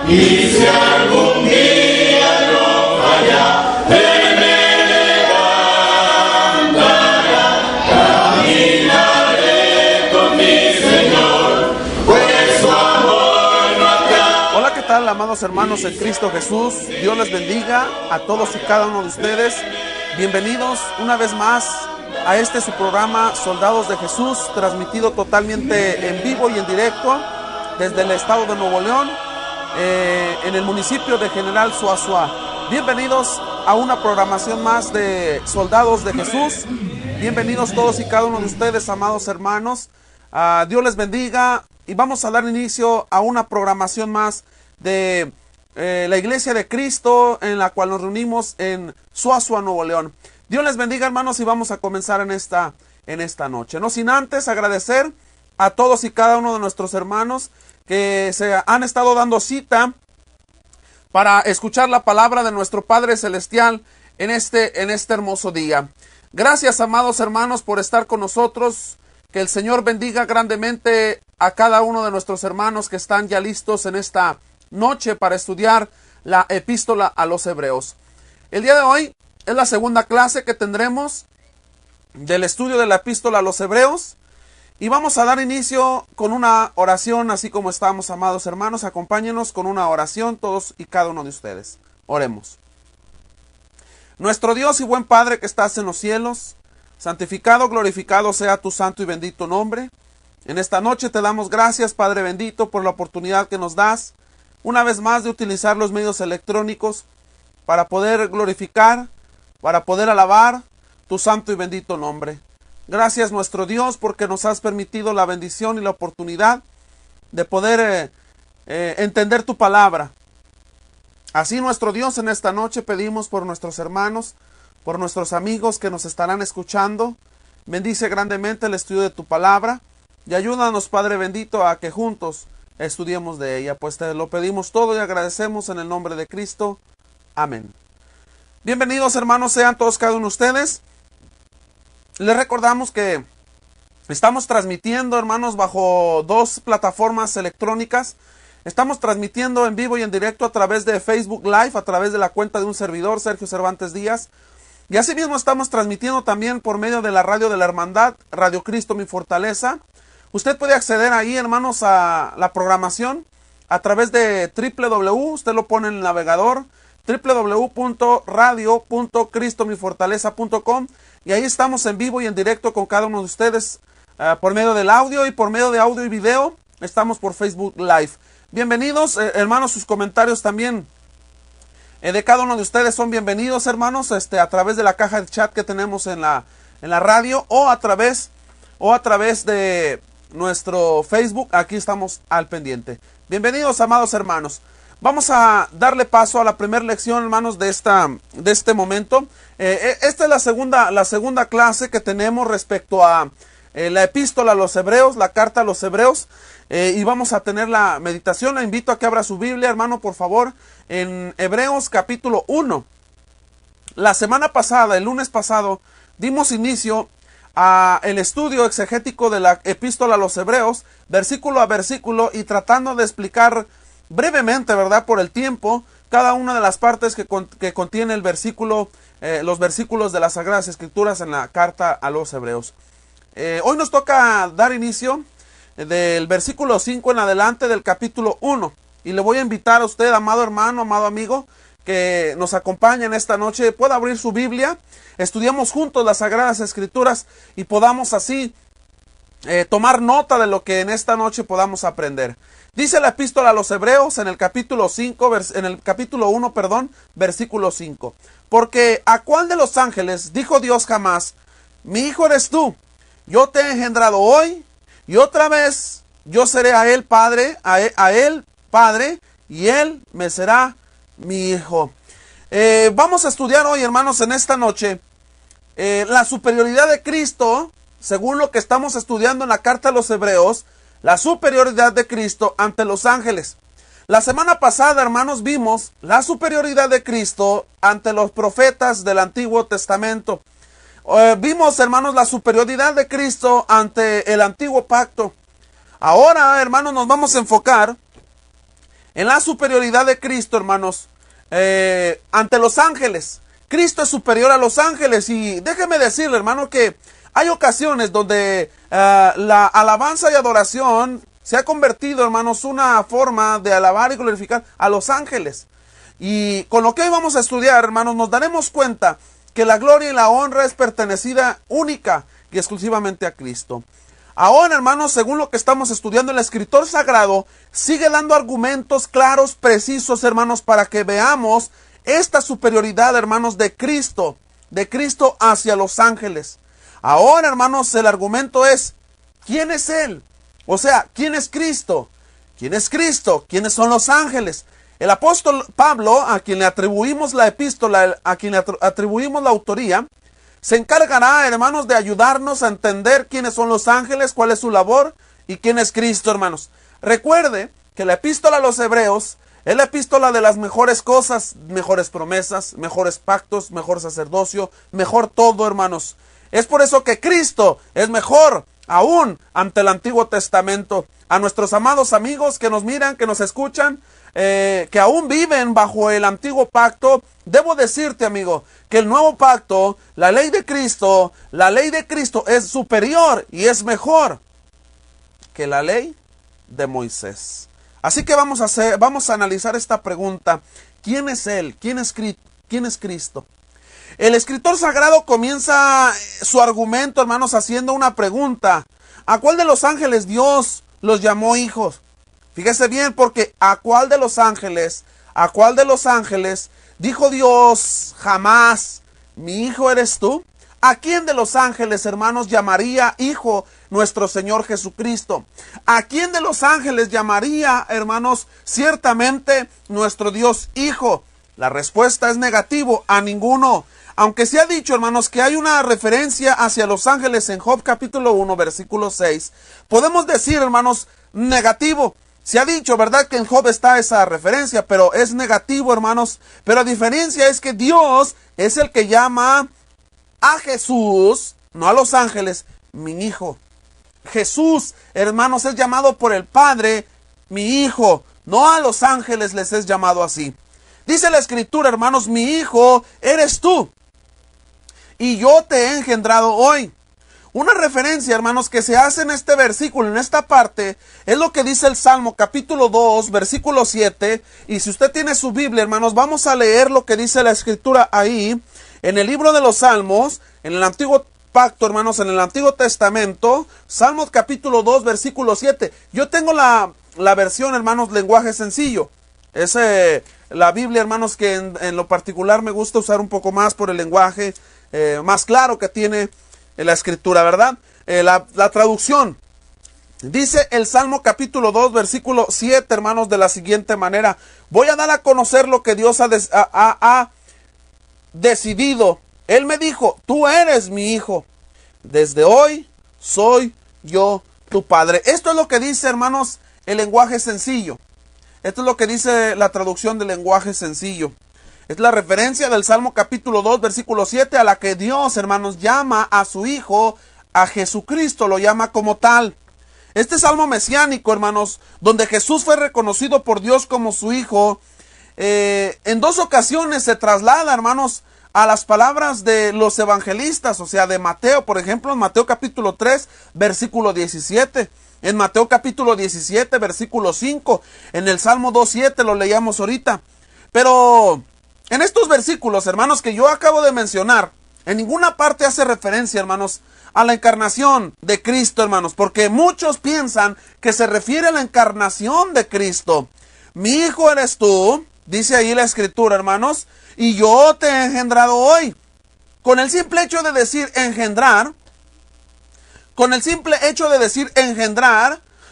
Y si algún día yo falla, Él me levantará. Caminaré con mi Señor, pues su amor no acaba. Hola, ¿qué tal, amados hermanos en Cristo Jesús? Dios les bendiga a todos y cada uno de ustedes. Bienvenidos una vez más a este su programa Soldados de Jesús, transmitido totalmente en vivo y en directo desde el estado de Nuevo León, en el municipio de General Suazua. Bienvenidos a una programación más de Soldados de Jesús. Bienvenidos todos y cada uno de ustedes, amados hermanos. Dios les bendiga y vamos a dar inicio a una programación más de la Iglesia de Cristo, en la cual nos reunimos en Suazua, Nuevo León. Dios les bendiga, hermanos, y vamos a comenzar en esta noche. No sin antes agradecer a todos y cada uno de nuestros hermanos que se han estado dando cita para escuchar la palabra de nuestro Padre Celestial en este hermoso día. Gracias, amados hermanos, por estar con nosotros. Que el Señor bendiga grandemente a cada uno de nuestros hermanos que están ya listos en esta noche para estudiar la epístola a los Hebreos. El día de hoy es la segunda clase que tendremos del estudio de la epístola a los Hebreos y vamos a dar inicio con una oración, así como estamos, amados hermanos. Acompáñenos con una oración todos y cada uno de ustedes. Oremos. Nuestro Dios y buen Padre que estás en los cielos, santificado, glorificado sea tu santo y bendito nombre. En esta noche te damos gracias, Padre bendito, por la oportunidad que nos das una vez más de utilizar los medios electrónicos para poder glorificar, para poder alabar tu santo y bendito nombre. Gracias, nuestro Dios, porque nos has permitido la bendición y la oportunidad de poder entender tu palabra. Así, nuestro Dios, en esta noche pedimos por nuestros hermanos, por nuestros amigos que nos estarán escuchando. Bendice grandemente el estudio de tu palabra y ayúdanos, Padre bendito, a que juntos estudiemos de ella, pues te lo pedimos todo y agradecemos en el nombre de Cristo. Amén. Bienvenidos, hermanos, sean todos cada uno de ustedes. Les recordamos que estamos transmitiendo, hermanos, bajo dos plataformas electrónicas. Estamos transmitiendo en vivo y en directo a través de Facebook Live, a través de la cuenta de un servidor, Sergio Cervantes Díaz. Y asimismo estamos transmitiendo también por medio de la radio de la Hermandad, Radio Cristo Mi Fortaleza. Usted puede acceder ahí, hermanos, a la programación a través de www, usted lo pone en el navegador, www.radio.cristomifortaleza.com, y ahí estamos en vivo y en directo con cada uno de ustedes por medio del audio y por medio de audio y video. Estamos por Facebook Live. Bienvenidos, hermanos, sus comentarios también de cada uno de ustedes son bienvenidos, hermanos, a través de la caja de chat que tenemos en la radio o a través de nuestro Facebook. Aquí estamos al pendiente. Bienvenidos, amados hermanos. Vamos a darle paso a la primera lección, hermanos, de este momento. Esta es la segunda clase que tenemos respecto a la epístola a los Hebreos, la carta a los Hebreos. Y vamos a tener la meditación. Le invito a que abra su Biblia, hermano, por favor, en Hebreos capítulo 1. La semana pasada, el lunes pasado, dimos inicio a el estudio exegético de la epístola a los Hebreos, versículo a versículo, y tratando de explicar brevemente, ¿verdad?, por el tiempo, cada una de las partes que contiene el versículo, los versículos de las Sagradas Escrituras en la carta a los Hebreos. Hoy nos toca dar inicio del versículo 5 en adelante del capítulo 1. Y le voy a invitar a usted, amado hermano, amado amigo, que nos acompañe en esta noche. Pueda abrir su Biblia, estudiamos juntos las Sagradas Escrituras y podamos así tomar nota de lo que en esta noche podamos aprender. Dice la epístola a los Hebreos en el capítulo 1, versículo 5. Porque ¿a cuál de los ángeles dijo Dios jamás: mi hijo eres tú, yo te he engendrado hoy, y otra vez yo seré a él padre, y él me será mi hijo? Vamos a estudiar hoy, hermanos, en esta noche, la superioridad de Cristo, según lo que estamos estudiando en la carta a los Hebreos, la superioridad de Cristo ante los ángeles. La semana pasada, hermanos, vimos la superioridad de Cristo ante los profetas del Antiguo Testamento. Vimos, hermanos, la superioridad de Cristo ante el Antiguo Pacto. Ahora, hermanos, nos vamos a enfocar en la superioridad de Cristo, hermanos, ante los ángeles. Cristo es superior a los ángeles, y déjeme decirle, hermano, que hay ocasiones donde la alabanza y adoración se ha convertido, hermanos, una forma de alabar y glorificar a los ángeles. Y con lo que hoy vamos a estudiar, hermanos, nos daremos cuenta que la gloria y la honra es pertenecida única y exclusivamente a Cristo. Ahora, hermanos, según lo que estamos estudiando, el escritor sagrado sigue dando argumentos claros, precisos, hermanos, para que veamos esta superioridad, hermanos, de Cristo hacia los ángeles. Ahora, hermanos, el argumento es, ¿quién es Él? O sea, ¿quién es Cristo? ¿Quién es Cristo? ¿Quiénes son los ángeles? El apóstol Pablo, a quien le atribuimos la epístola, a quien le atribuimos la autoría, se encargará, hermanos, de ayudarnos a entender quiénes son los ángeles, cuál es su labor y quién es Cristo, hermanos. Recuerde que la epístola a los Hebreos es la epístola de las mejores cosas, mejores promesas, mejores pactos, mejor sacerdocio, mejor todo, hermanos. Es por eso que Cristo es mejor aún ante el Antiguo Testamento. A nuestros amados amigos que nos miran, que nos escuchan, que aún viven bajo el antiguo pacto, debo decirte, amigo, que el nuevo pacto, la ley de Cristo es superior y es mejor que la ley de Moisés. Así que vamos a analizar esta pregunta: ¿quién es Él? ¿Quién es Cristo? El escritor sagrado comienza su argumento, hermanos, haciendo una pregunta: ¿a cuál de los ángeles Dios los llamó hijos? Fíjese bien, porque ¿a cuál de los ángeles dijo Dios jamás, mi hijo eres tú? ¿A quién de los ángeles, hermanos, llamaría hijo nuestro Señor Jesucristo? ¿A quién de los ángeles llamaría, hermanos, ciertamente nuestro Dios hijo? La respuesta es negativo, a ninguno. Aunque se ha dicho, hermanos, que hay una referencia hacia los ángeles en Job capítulo 1, versículo 6, podemos decir, hermanos, negativo. Se ha dicho, ¿verdad?, que en Job está esa referencia, pero es negativo, hermanos. Pero la diferencia es que Dios es el que llama a Jesús, no a los ángeles, mi hijo. Jesús, hermanos, es llamado por el Padre, mi hijo. No a los ángeles les es llamado así. Dice la Escritura, hermanos, mi hijo eres tú, y yo te he engendrado hoy. Una referencia, hermanos, que se hace en este versículo, en esta parte, es lo que dice el Salmo capítulo 2, versículo 7. Y si usted tiene su Biblia, hermanos, vamos a leer lo que dice la Escritura ahí, en el libro de los Salmos, en el Antiguo Pacto, hermanos, en el Antiguo Testamento, Salmos capítulo 2, versículo 7. Yo tengo la versión, hermanos, lenguaje sencillo. Es la Biblia, hermanos, que en lo particular me gusta usar un poco más por el lenguaje más claro que tiene la Escritura, ¿verdad? La traducción dice el Salmo capítulo 2, versículo 7, hermanos, de la siguiente manera: voy a dar a conocer lo que Dios ha decidido. Él me dijo, tú eres mi hijo, desde hoy soy yo tu padre. Esto es lo que dice, hermanos, el lenguaje sencillo. Esto es lo que dice la traducción del lenguaje sencillo. Es la referencia del Salmo capítulo 2, versículo 7, a la que Dios, hermanos, llama a su Hijo, a Jesucristo, lo llama como tal. Este salmo mesiánico, hermanos, donde Jesús fue reconocido por Dios como su Hijo, en dos ocasiones se traslada, hermanos, a las palabras de los evangelistas, o sea, de Mateo, por ejemplo, en Mateo capítulo 3, versículo 17. En Mateo capítulo 17, versículo 5. En el Salmo 2.7 lo leíamos ahorita. Pero en estos versículos, hermanos, que yo acabo de mencionar, en ninguna parte hace referencia, hermanos, a la encarnación de Cristo, hermanos, porque muchos piensan que se refiere a la encarnación de Cristo. Mi hijo eres tú, dice ahí la Escritura, hermanos, y yo te he engendrado hoy. Con el simple hecho de decir engendrar,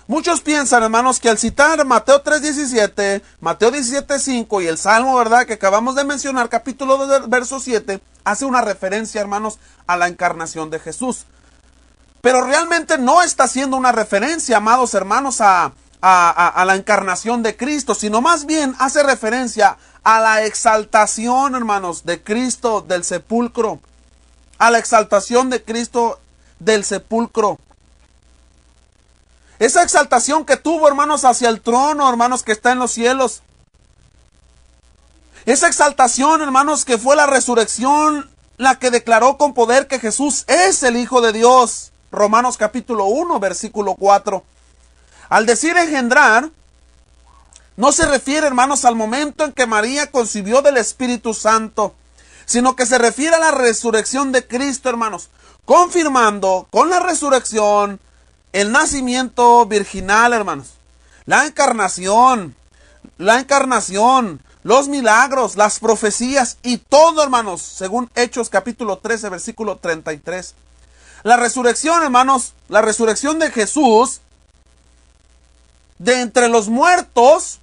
muchos piensan, hermanos, que al citar Mateo 3.17, Mateo 17.5 y el Salmo, ¿verdad?, que acabamos de mencionar, capítulo 2, verso 7, hace una referencia, hermanos, a la encarnación de Jesús. Pero realmente no está haciendo una referencia, amados hermanos, a la encarnación de Cristo, sino más bien hace referencia a la exaltación, hermanos, de Cristo del sepulcro. A la exaltación de Cristo del sepulcro. Esa exaltación que tuvo, hermanos, hacia el trono, hermanos, que está en los cielos. Esa exaltación, hermanos, que fue la resurrección, la que declaró con poder que Jesús es el Hijo de Dios. Romanos capítulo 1, versículo 4. Al decir engendrar, no se refiere, hermanos, al momento en que María concibió del Espíritu Santo, sino que se refiere a la resurrección de Cristo, hermanos, confirmando con la resurrección el nacimiento virginal, hermanos. La encarnación, los milagros, las profecías y todo, hermanos, según Hechos capítulo 13, versículo 33. La resurrección, hermanos, la resurrección de Jesús de entre los muertos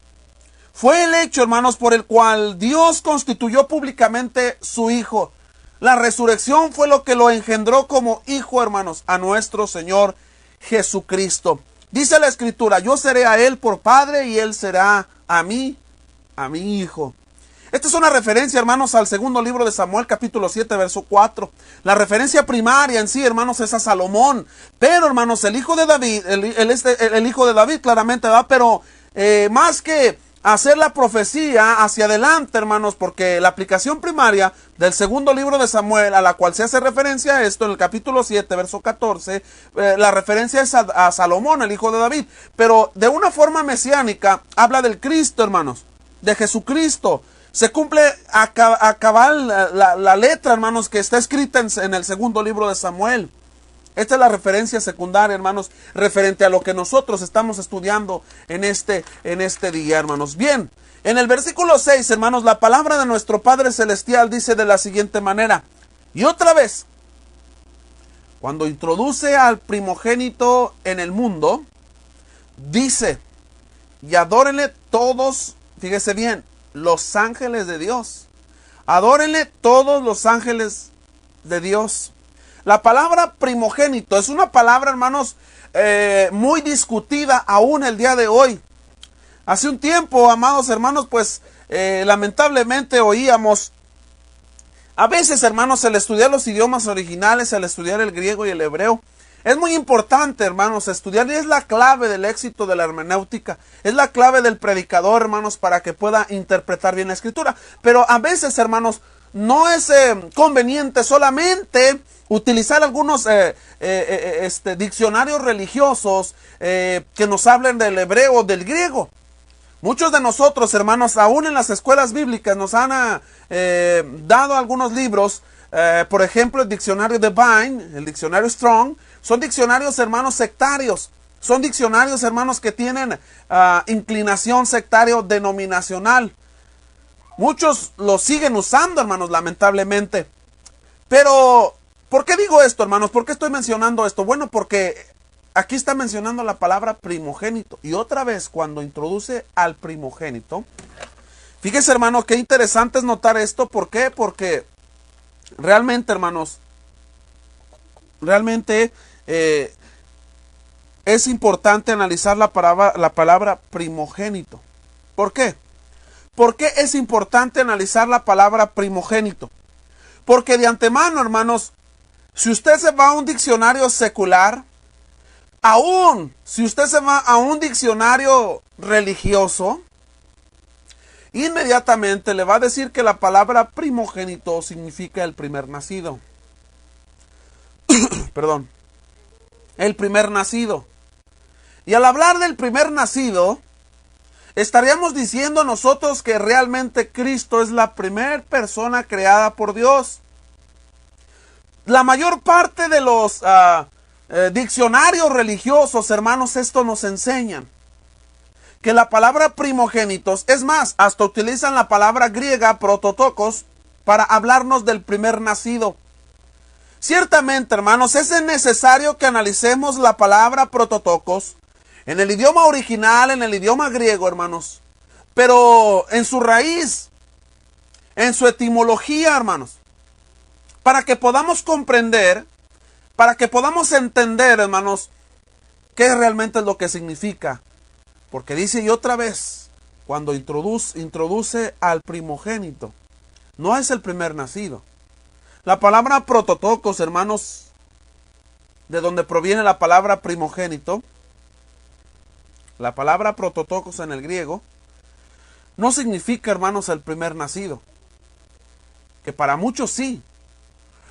fue el hecho, hermanos, por el cual Dios constituyó públicamente su Hijo. La resurrección fue lo que lo engendró como hijo, hermanos, a nuestro Señor Jesucristo. Dice la Escritura, yo seré a Él por Padre y Él será a mí Hijo. Esta es una referencia, hermanos, al segundo libro de Samuel, capítulo 7, verso 4. La referencia primaria en sí, hermanos, es a Salomón. Pero, hermanos, el hijo de David, el hijo de David claramente va, pero más que hacer la profecía hacia adelante, hermanos, porque la aplicación primaria del segundo libro de Samuel, a la cual se hace referencia a esto en el capítulo 7, verso 14, la referencia es a Salomón, el hijo de David, pero de una forma mesiánica habla del Cristo, hermanos, de Jesucristo. Se cumple a cabal la letra, hermanos, que está escrita en el segundo libro de Samuel. Esta es la referencia secundaria, hermanos, referente a lo que nosotros estamos estudiando en este día, hermanos. Bien, en el versículo 6, hermanos, la palabra de nuestro Padre Celestial dice de la siguiente manera. Y otra vez, cuando introduce al primogénito en el mundo, dice, y adórenle todos, fíjese bien, los ángeles de Dios. Adórenle todos los ángeles de Dios. La palabra primogénito es una palabra, hermanos, muy discutida aún el día de hoy. Hace un tiempo, amados hermanos, pues lamentablemente oíamos, a veces, hermanos, el estudiar los idiomas originales, el estudiar el griego y el hebreo, es muy importante, hermanos, estudiar, y es la clave del éxito de la hermenéutica, es la clave del predicador, hermanos, para que pueda interpretar bien la escritura. Pero a veces, hermanos, no es conveniente solamente utilizar algunos diccionarios religiosos que nos hablen del hebreo o del griego. Muchos de nosotros, hermanos, aún en las escuelas bíblicas nos han dado algunos libros, por ejemplo, el diccionario Divine, el diccionario Strong. Son diccionarios, hermanos, sectarios. Son diccionarios, hermanos, que tienen inclinación sectario denominacional. Muchos lo siguen usando, hermanos, lamentablemente. Pero, ¿por qué digo esto, hermanos? ¿Por qué estoy mencionando esto? Bueno, porque aquí está mencionando la palabra primogénito. Y otra vez, cuando introduce al primogénito, fíjese, hermanos, qué interesante es notar esto. ¿Por qué? Porque realmente, hermanos, realmente es importante analizar la palabra primogénito. ¿Por qué? ¿Por qué es importante analizar la palabra primogénito? Porque de antemano, hermanos, si usted se va a un diccionario secular, aún si usted se va a un diccionario religioso, inmediatamente le va a decir que la palabra primogénito significa el primer nacido. Perdón. El primer nacido. Y al hablar del primer nacido, estaríamos diciendo nosotros que realmente Cristo es la primera persona creada por Dios. La mayor parte de los diccionarios religiosos, hermanos, esto nos enseñan. Que la palabra primogénitos, es más, hasta utilizan la palabra griega prototokos para hablarnos del primer nacido. Ciertamente, hermanos, es necesario que analicemos la palabra prototokos en el idioma original, en el idioma griego, hermanos. Pero en su raíz, en su etimología, hermanos. Para que podamos comprender, para que podamos entender, hermanos, qué realmente es lo que significa. Porque dice, y otra vez, cuando introduce al primogénito, no es el primer nacido. La palabra prototokos, hermanos, de donde proviene la palabra primogénito, La palabra prototokos en el griego no significa, hermanos, el primer nacido, que para muchos sí.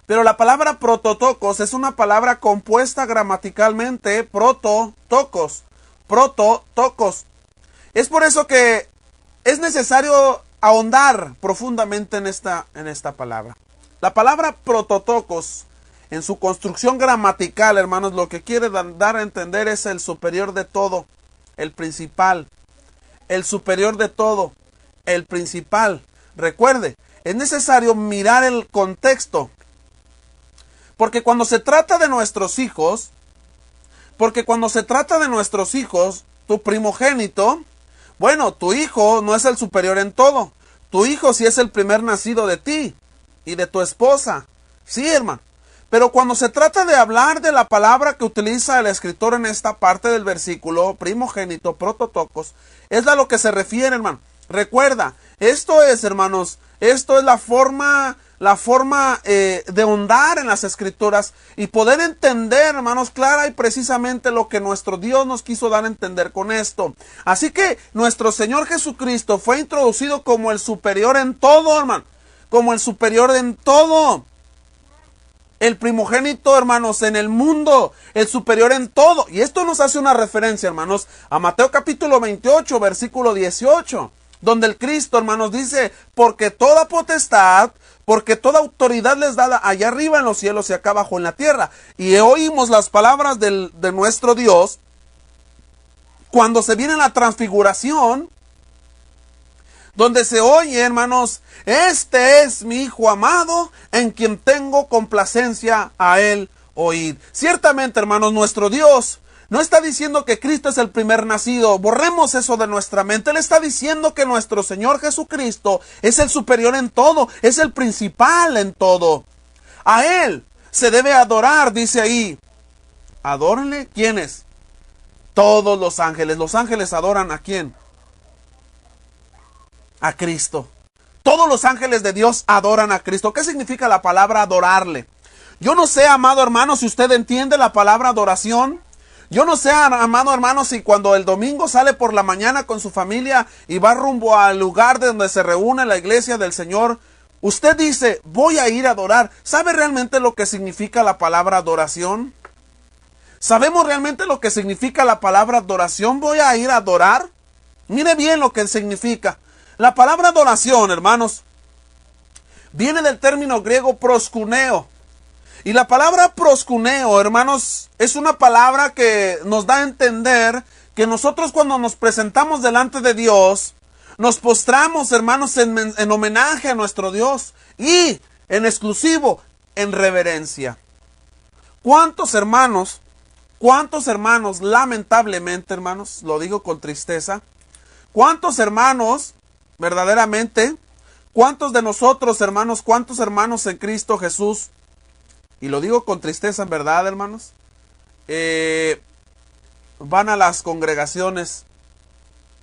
Pero la palabra prototokos es una palabra compuesta gramaticalmente prototokos. Es por eso que es necesario ahondar profundamente en esta palabra. La palabra prototokos, en su construcción gramatical, hermanos, lo que quiere dar a entender es el superior de todo, el principal. El superior de todo, el principal. Recuerde, es necesario mirar el contexto. Porque cuando se trata de nuestros hijos, tu primogénito, bueno, tu hijo no es el superior en todo. Tu hijo sí es el primer nacido de ti y de tu esposa. Sí, hermano. Pero cuando se trata de hablar de la palabra que utiliza el escritor en esta parte del versículo, primogénito, prototokos, es a lo que se refiere, hermano. Recuerda, esto es, hermanos, esto es la forma de ahondar en las escrituras y poder entender, hermanos, clara y precisamente lo que nuestro Dios nos quiso dar a entender con esto. Así que nuestro Señor Jesucristo fue introducido como el superior en todo, hermano, como el superior en todo. El primogénito, hermanos, en el mundo, el superior en todo. Y esto nos hace una referencia, hermanos, a Mateo capítulo 28, versículo 18, donde el Cristo, hermanos, dice, porque toda potestad, porque toda autoridad les dada allá arriba en los cielos y acá abajo en la tierra. Y oímos las palabras de nuestro Dios cuando se viene la transfiguración, donde se oye, hermanos, este es mi Hijo amado, en quien tengo complacencia a él oír. Ciertamente, hermanos, nuestro Dios no está diciendo que Cristo es el primer nacido. Borremos eso de nuestra mente. Él está diciendo que nuestro Señor Jesucristo es el superior en todo, es el principal en todo. A Él se debe adorar, dice ahí. ¿Adórenle? ¿Quiénes? Todos los ángeles. ¿Los ángeles adoran a quién? A Cristo. Todos los ángeles de Dios adoran a Cristo. ¿Qué significa la palabra adorarle? Yo no sé, amado hermano, si usted entiende la palabra adoración. Yo no sé, amado hermano, si cuando el domingo sale por la mañana con su familia y va rumbo al lugar de donde se reúne la iglesia del Señor, usted dice, voy a ir a adorar. ¿Sabe realmente lo que significa la palabra adoración? ¿Sabemos realmente lo que significa la palabra adoración? ¿Voy a ir a adorar? Mire bien lo que significa. La palabra adoración, hermanos, viene del término griego proskuneo. Y la palabra proskuneo, hermanos, es una palabra que nos da a entender que nosotros cuando nos presentamos delante de Dios, nos postramos, hermanos, en homenaje a nuestro Dios y en exclusivo, en reverencia. ¿Cuántos hermanos, lamentablemente, hermanos, lo digo con tristeza, cuántos hermanos, verdaderamente, cuántos de nosotros, hermanos, cuántos hermanos en Cristo Jesús, y lo digo con tristeza, en verdad, hermanos, van a las congregaciones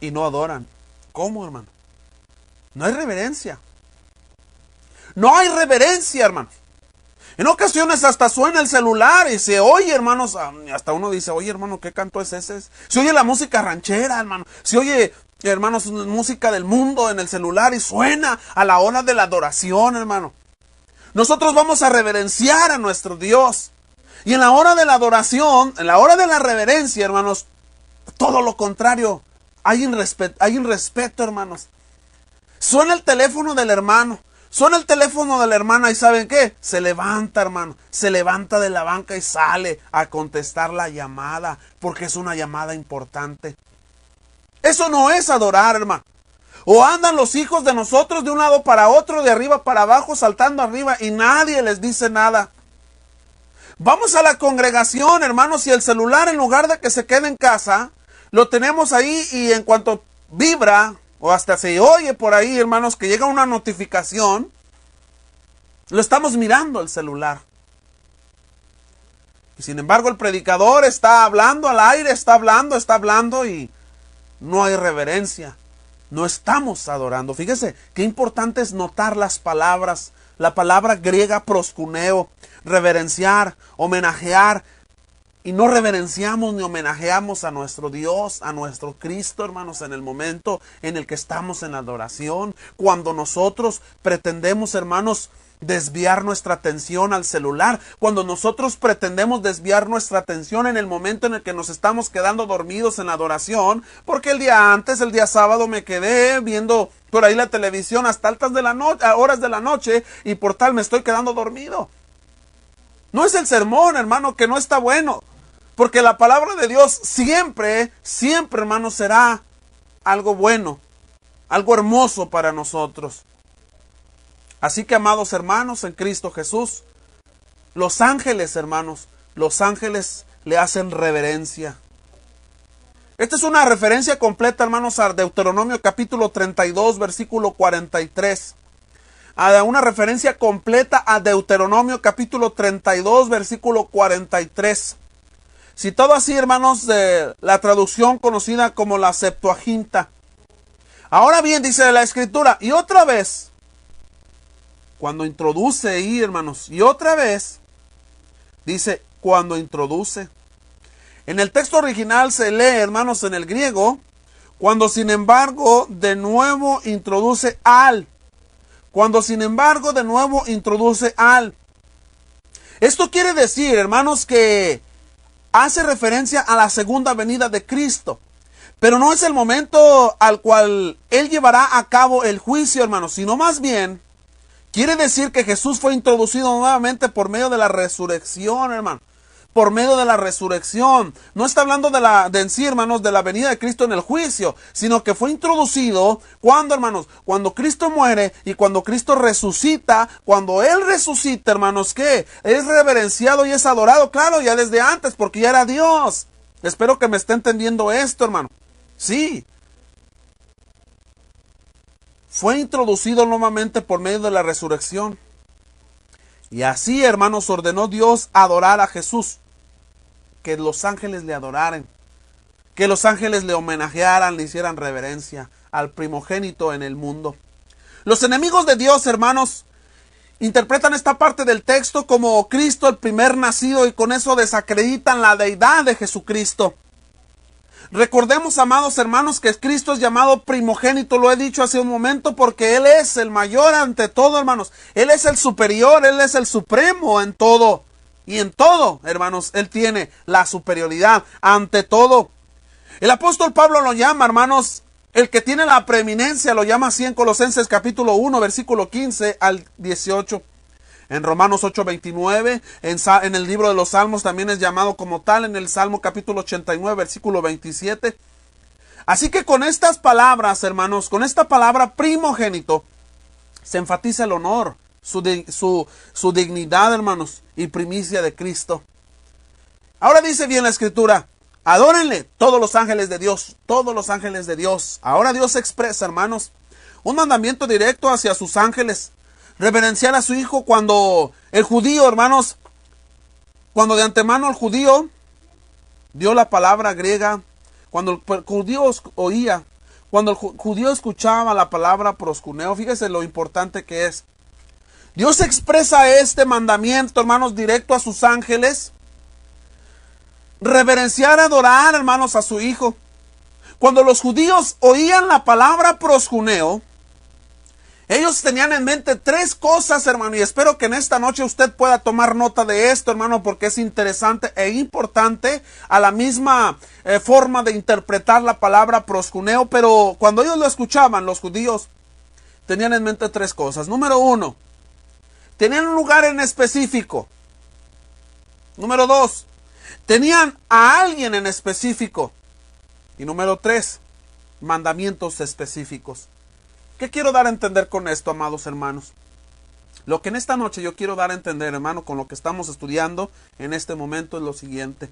y no adoran? ¿Cómo, hermano? No hay reverencia. No hay reverencia, hermano. En ocasiones hasta suena el celular y se oye, hermanos, hasta uno dice, oye, hermano, ¿qué canto es ese? Se oye la música ranchera, hermano. Se oye, hermanos, música del mundo en el celular y suena a la hora de la adoración, hermano. Nosotros vamos a reverenciar a nuestro Dios. Y en la hora de la adoración, en la hora de la reverencia, hermanos, todo lo contrario. Hay un respeto, hermanos. Suena el teléfono del hermano. Suena el teléfono de la hermana y ¿saben qué? Se levanta, hermano. Se levanta de la banca y sale a contestar la llamada. Porque es una llamada importante. Eso no es adorar, hermano. O andan los hijos de nosotros de un lado para otro, de arriba para abajo, saltando arriba y nadie les dice nada. Vamos a la congregación, hermanos, y el celular en lugar de que se quede en casa, lo tenemos ahí y en cuanto vibra o hasta se oye por ahí, hermanos, que llega una notificación, lo estamos mirando el celular. Y sin embargo el predicador está hablando al aire, está hablando y no hay reverencia. No estamos adorando. Fíjese qué importante es notar las palabras. La palabra griega proskuneo, reverenciar, homenajear. y no reverenciamos ni homenajeamos a nuestro Dios, a nuestro Cristo, hermanos, en el momento en el que estamos en la adoración, cuando nosotros pretendemos, hermanos, desviar nuestra atención al celular, cuando nosotros pretendemos desviar nuestra atención en el momento en el que nos estamos quedando dormidos en la adoración, porque el día sábado, me quedé viendo por ahí la televisión hasta altas de la noche, a horas de la noche, y por tal me estoy quedando dormido. No es el sermón, hermano, que no está bueno, porque la palabra de Dios siempre, siempre, hermano, será algo bueno, algo hermoso para nosotros. Así que, amados hermanos, en Cristo Jesús, los ángeles, hermanos, los ángeles le hacen reverencia. Esta es una referencia completa, hermanos, a Deuteronomio capítulo 32, versículo 43. Una referencia completa a Deuteronomio capítulo 32, versículo 43. Citado así, hermanos, de la traducción conocida como la Septuaginta. Ahora bien, dice la Escritura, y otra vez, cuando introduce ahí, hermanos, y otra vez, dice, cuando introduce. En el texto original se lee, hermanos, en el griego, cuando sin embargo de nuevo introduce al. Cuando sin embargo de nuevo introduce al. Esto quiere decir, hermanos, que hace referencia a la segunda venida de Cristo. Pero no es el momento al cual Él llevará a cabo el juicio, hermanos, sino más bien quiere decir que Jesús fue introducido nuevamente por medio de la resurrección, hermano. Por medio de la resurrección. No está hablando de en sí, hermanos, de la venida de Cristo en el juicio, sino que fue introducido cuando, hermanos, cuando Cristo muere y cuando Cristo resucita. Cuando Él resucita, hermanos, ¿qué? Es reverenciado y es adorado, claro, ya desde antes, porque ya era Dios. Espero que me esté entendiendo esto, hermano. Sí. Fue introducido nuevamente por medio de la resurrección. Y así, hermanos, ordenó Dios adorar a Jesús. Que los ángeles le adoraran. Que los ángeles le homenajearan, le hicieran reverencia al primogénito en el mundo. Los enemigos de Dios, hermanos, interpretan esta parte del texto como Cristo el primer nacido y con eso desacreditan la deidad de Jesucristo. Recordemos, amados hermanos, que Cristo es llamado primogénito, lo he dicho hace un momento, porque Él es el mayor ante todo, hermanos. Él es el superior, Él es el supremo en todo. Y en todo, hermanos, Él tiene la superioridad ante todo. El apóstol Pablo lo llama, hermanos, el que tiene la preeminencia, lo llama así en Colosenses capítulo 1, versículo 15 al 18. En Romanos 8:29, en el libro de los Salmos también es llamado como tal, en el Salmo capítulo 89, versículo 27. Así que con estas palabras, hermanos, con esta palabra primogénito, se enfatiza el honor, su dignidad, hermanos, y primicia de Cristo. Ahora dice bien la Escritura, adórenle todos los ángeles de Dios, todos los ángeles de Dios. Ahora Dios expresa, hermanos, un mandamiento directo hacia sus ángeles. Reverenciar a su hijo cuando el judío, hermanos, cuando de antemano el judío dio la palabra griega, cuando el judío oía, cuando el judío escuchaba la palabra proskuneo, fíjese lo importante que es. Dios expresa este mandamiento, hermanos, directo a sus ángeles. Reverenciar, adorar, hermanos, a su hijo. Cuando los judíos oían la palabra proskuneo, ellos tenían en mente tres cosas, hermano, y espero que en esta noche usted pueda tomar nota de esto, hermano, porque es interesante e importante a la misma forma de interpretar la palabra proskuneo. Pero cuando ellos lo escuchaban, los judíos tenían en mente tres cosas. Número uno, tenían un lugar en específico. Número dos, tenían a alguien en específico. Y número tres, mandamientos específicos. ¿Qué quiero dar a entender con esto, amados hermanos? Lo que en esta noche yo quiero dar a entender, hermano, con lo que estamos estudiando en este momento es lo siguiente.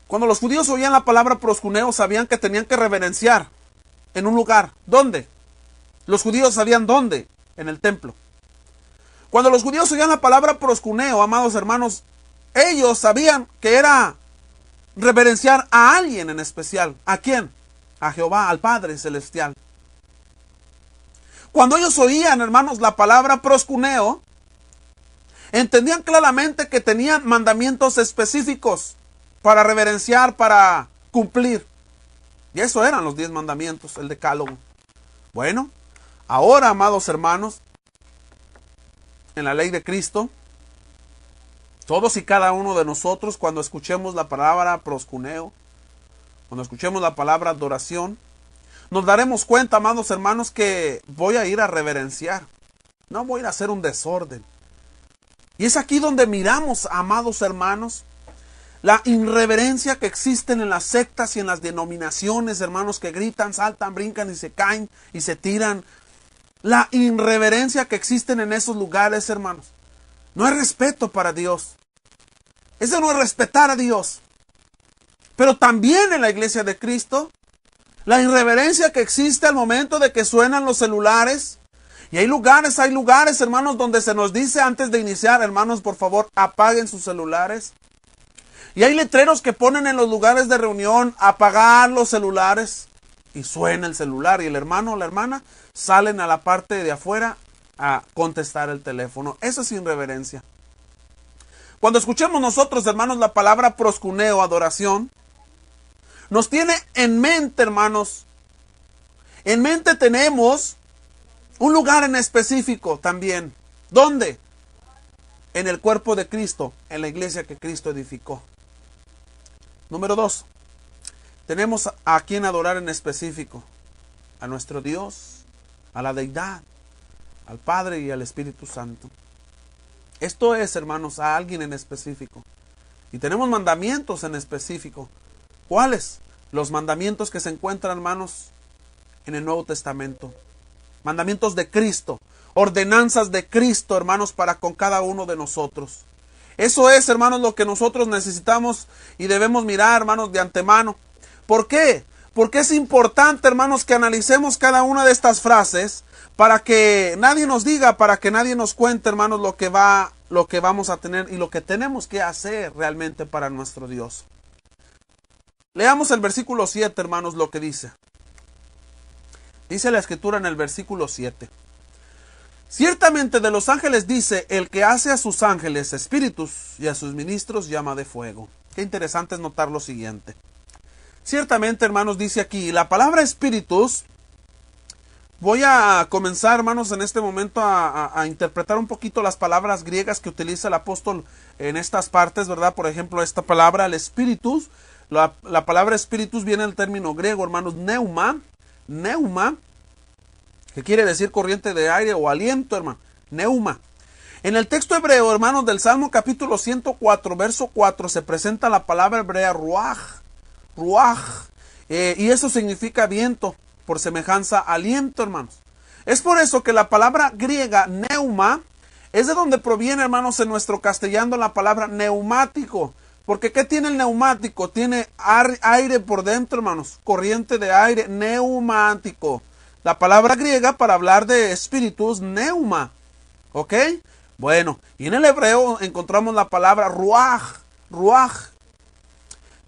Cuando los judíos oían la palabra proskuneo, sabían que tenían que reverenciar en un lugar. ¿Dónde? Los judíos sabían dónde. En el templo. Cuando los judíos oían la palabra proskuneo, amados hermanos, ellos sabían que era reverenciar a alguien en especial. ¿A quién? A Jehová, al Padre Celestial. Cuando ellos oían, hermanos, la palabra proskuneo, entendían claramente que tenían mandamientos específicos. para reverenciar, para cumplir. Y eso eran los 10 mandamientos, el decálogo. Bueno, ahora, amados hermanos, en la ley de Cristo, todos y cada uno de nosotros, cuando escuchemos la palabra proscuneo, cuando escuchemos la palabra adoración, nos daremos cuenta, amados hermanos, que voy a ir a reverenciar. No voy a ir a hacer un desorden. Y es aquí donde miramos, amados hermanos, la irreverencia que existen en las sectas y en las denominaciones, hermanos, que gritan, saltan, brincan y se caen y se tiran. La irreverencia que existen en esos lugares, hermanos. No es respeto para Dios. Eso no es respetar a Dios. Pero también en la iglesia de Cristo, la irreverencia que existe al momento de que suenan los celulares. Y hay lugares, hermanos, donde se nos dice antes de iniciar, hermanos, por favor, apaguen sus celulares. Y hay letreros que ponen en los lugares de reunión, apagar los celulares. Y suena el celular y el hermano o la hermana salen a la parte de afuera a contestar el teléfono. Eso es irreverencia. Cuando escuchemos nosotros, hermanos, la palabra proscuneo, adoración, nos tiene en mente, hermanos. En mente tenemos un lugar en específico también. ¿Dónde? En el cuerpo de Cristo, en la iglesia que Cristo edificó. Número 2. Tenemos a quien adorar en específico. A nuestro Dios, a la deidad, al Padre y al Espíritu Santo. Esto es, hermanos, a alguien en específico. Y tenemos mandamientos en específico. ¿Cuáles? Los mandamientos que se encuentran, hermanos, en el Nuevo Testamento. Mandamientos de Cristo. Ordenanzas de Cristo, hermanos, para con cada uno de nosotros. Eso es, hermanos, lo que nosotros necesitamos y debemos mirar, hermanos, de antemano. ¿Por qué? Porque es importante, hermanos, que analicemos cada una de estas frases para que nadie nos diga, para que nadie nos cuente, hermanos, lo que vamos a tener y lo que tenemos que hacer realmente para nuestro Dios. Leamos el versículo 7, hermanos, lo que dice. Dice la Escritura en el versículo 7. Ciertamente de los ángeles dice, el que hace a sus ángeles espíritus y a sus ministros llama de fuego. Qué interesante es notar lo siguiente. Ciertamente, hermanos, dice aquí, la palabra espíritus, voy a comenzar, hermanos, en este momento a interpretar un poquito las palabras griegas que utiliza el apóstol en estas partes, ¿verdad? Por ejemplo, esta palabra, el espíritus, la palabra espíritus viene del término griego, hermanos, neuma, que quiere decir corriente de aire o aliento, hermano, neuma. En el texto hebreo, hermanos, del Salmo capítulo 104, verso 4, se presenta la palabra hebrea ruaj, y eso significa viento, por semejanza a aliento, hermanos. Es por eso que la palabra griega neuma es de donde proviene, hermanos, en nuestro castellano la palabra neumático. Porque ¿qué tiene el neumático? Tiene aire por dentro, hermanos, corriente de aire, neumático. La palabra griega para hablar de espíritus, neuma. ¿Ok? Bueno, y en el hebreo encontramos la palabra ruaj.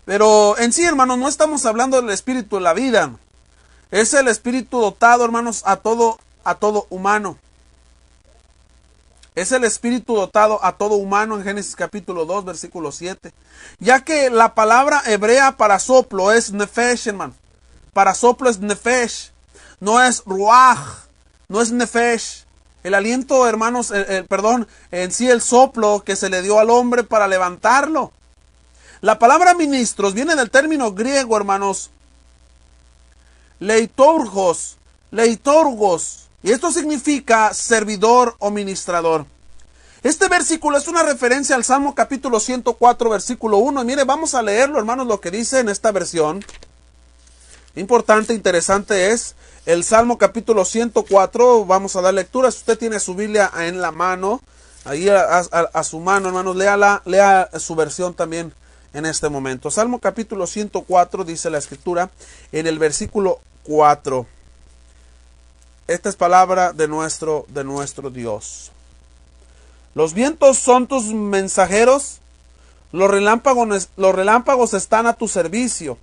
Pero en sí, hermanos, no estamos hablando del espíritu de la vida. Es el espíritu dotado, hermanos, a todo humano. Es el espíritu dotado a todo humano en Génesis capítulo 2, versículo 7. Ya que la palabra hebrea para soplo es nefesh, hermano. Para soplo es nefesh. No es ruaj, no es nefesh. El aliento, hermanos, en sí el soplo que se le dio al hombre para levantarlo. La palabra ministros viene del término griego, hermanos, leitorgos. Y esto significa servidor o ministrador. Este versículo es una referencia al Salmo capítulo 104, versículo 1. Y mire, vamos a leerlo, hermanos, lo que dice en esta versión. Importante, interesante es el Salmo capítulo 104. Vamos a dar lectura. Si usted tiene su Biblia en la mano, ahí a su mano, hermanos, lea su versión también en este momento. Salmo capítulo 104, dice la Escritura en el versículo 4. Esta es palabra de nuestro Dios. Los vientos son tus mensajeros, los relámpagos están a tu servicio.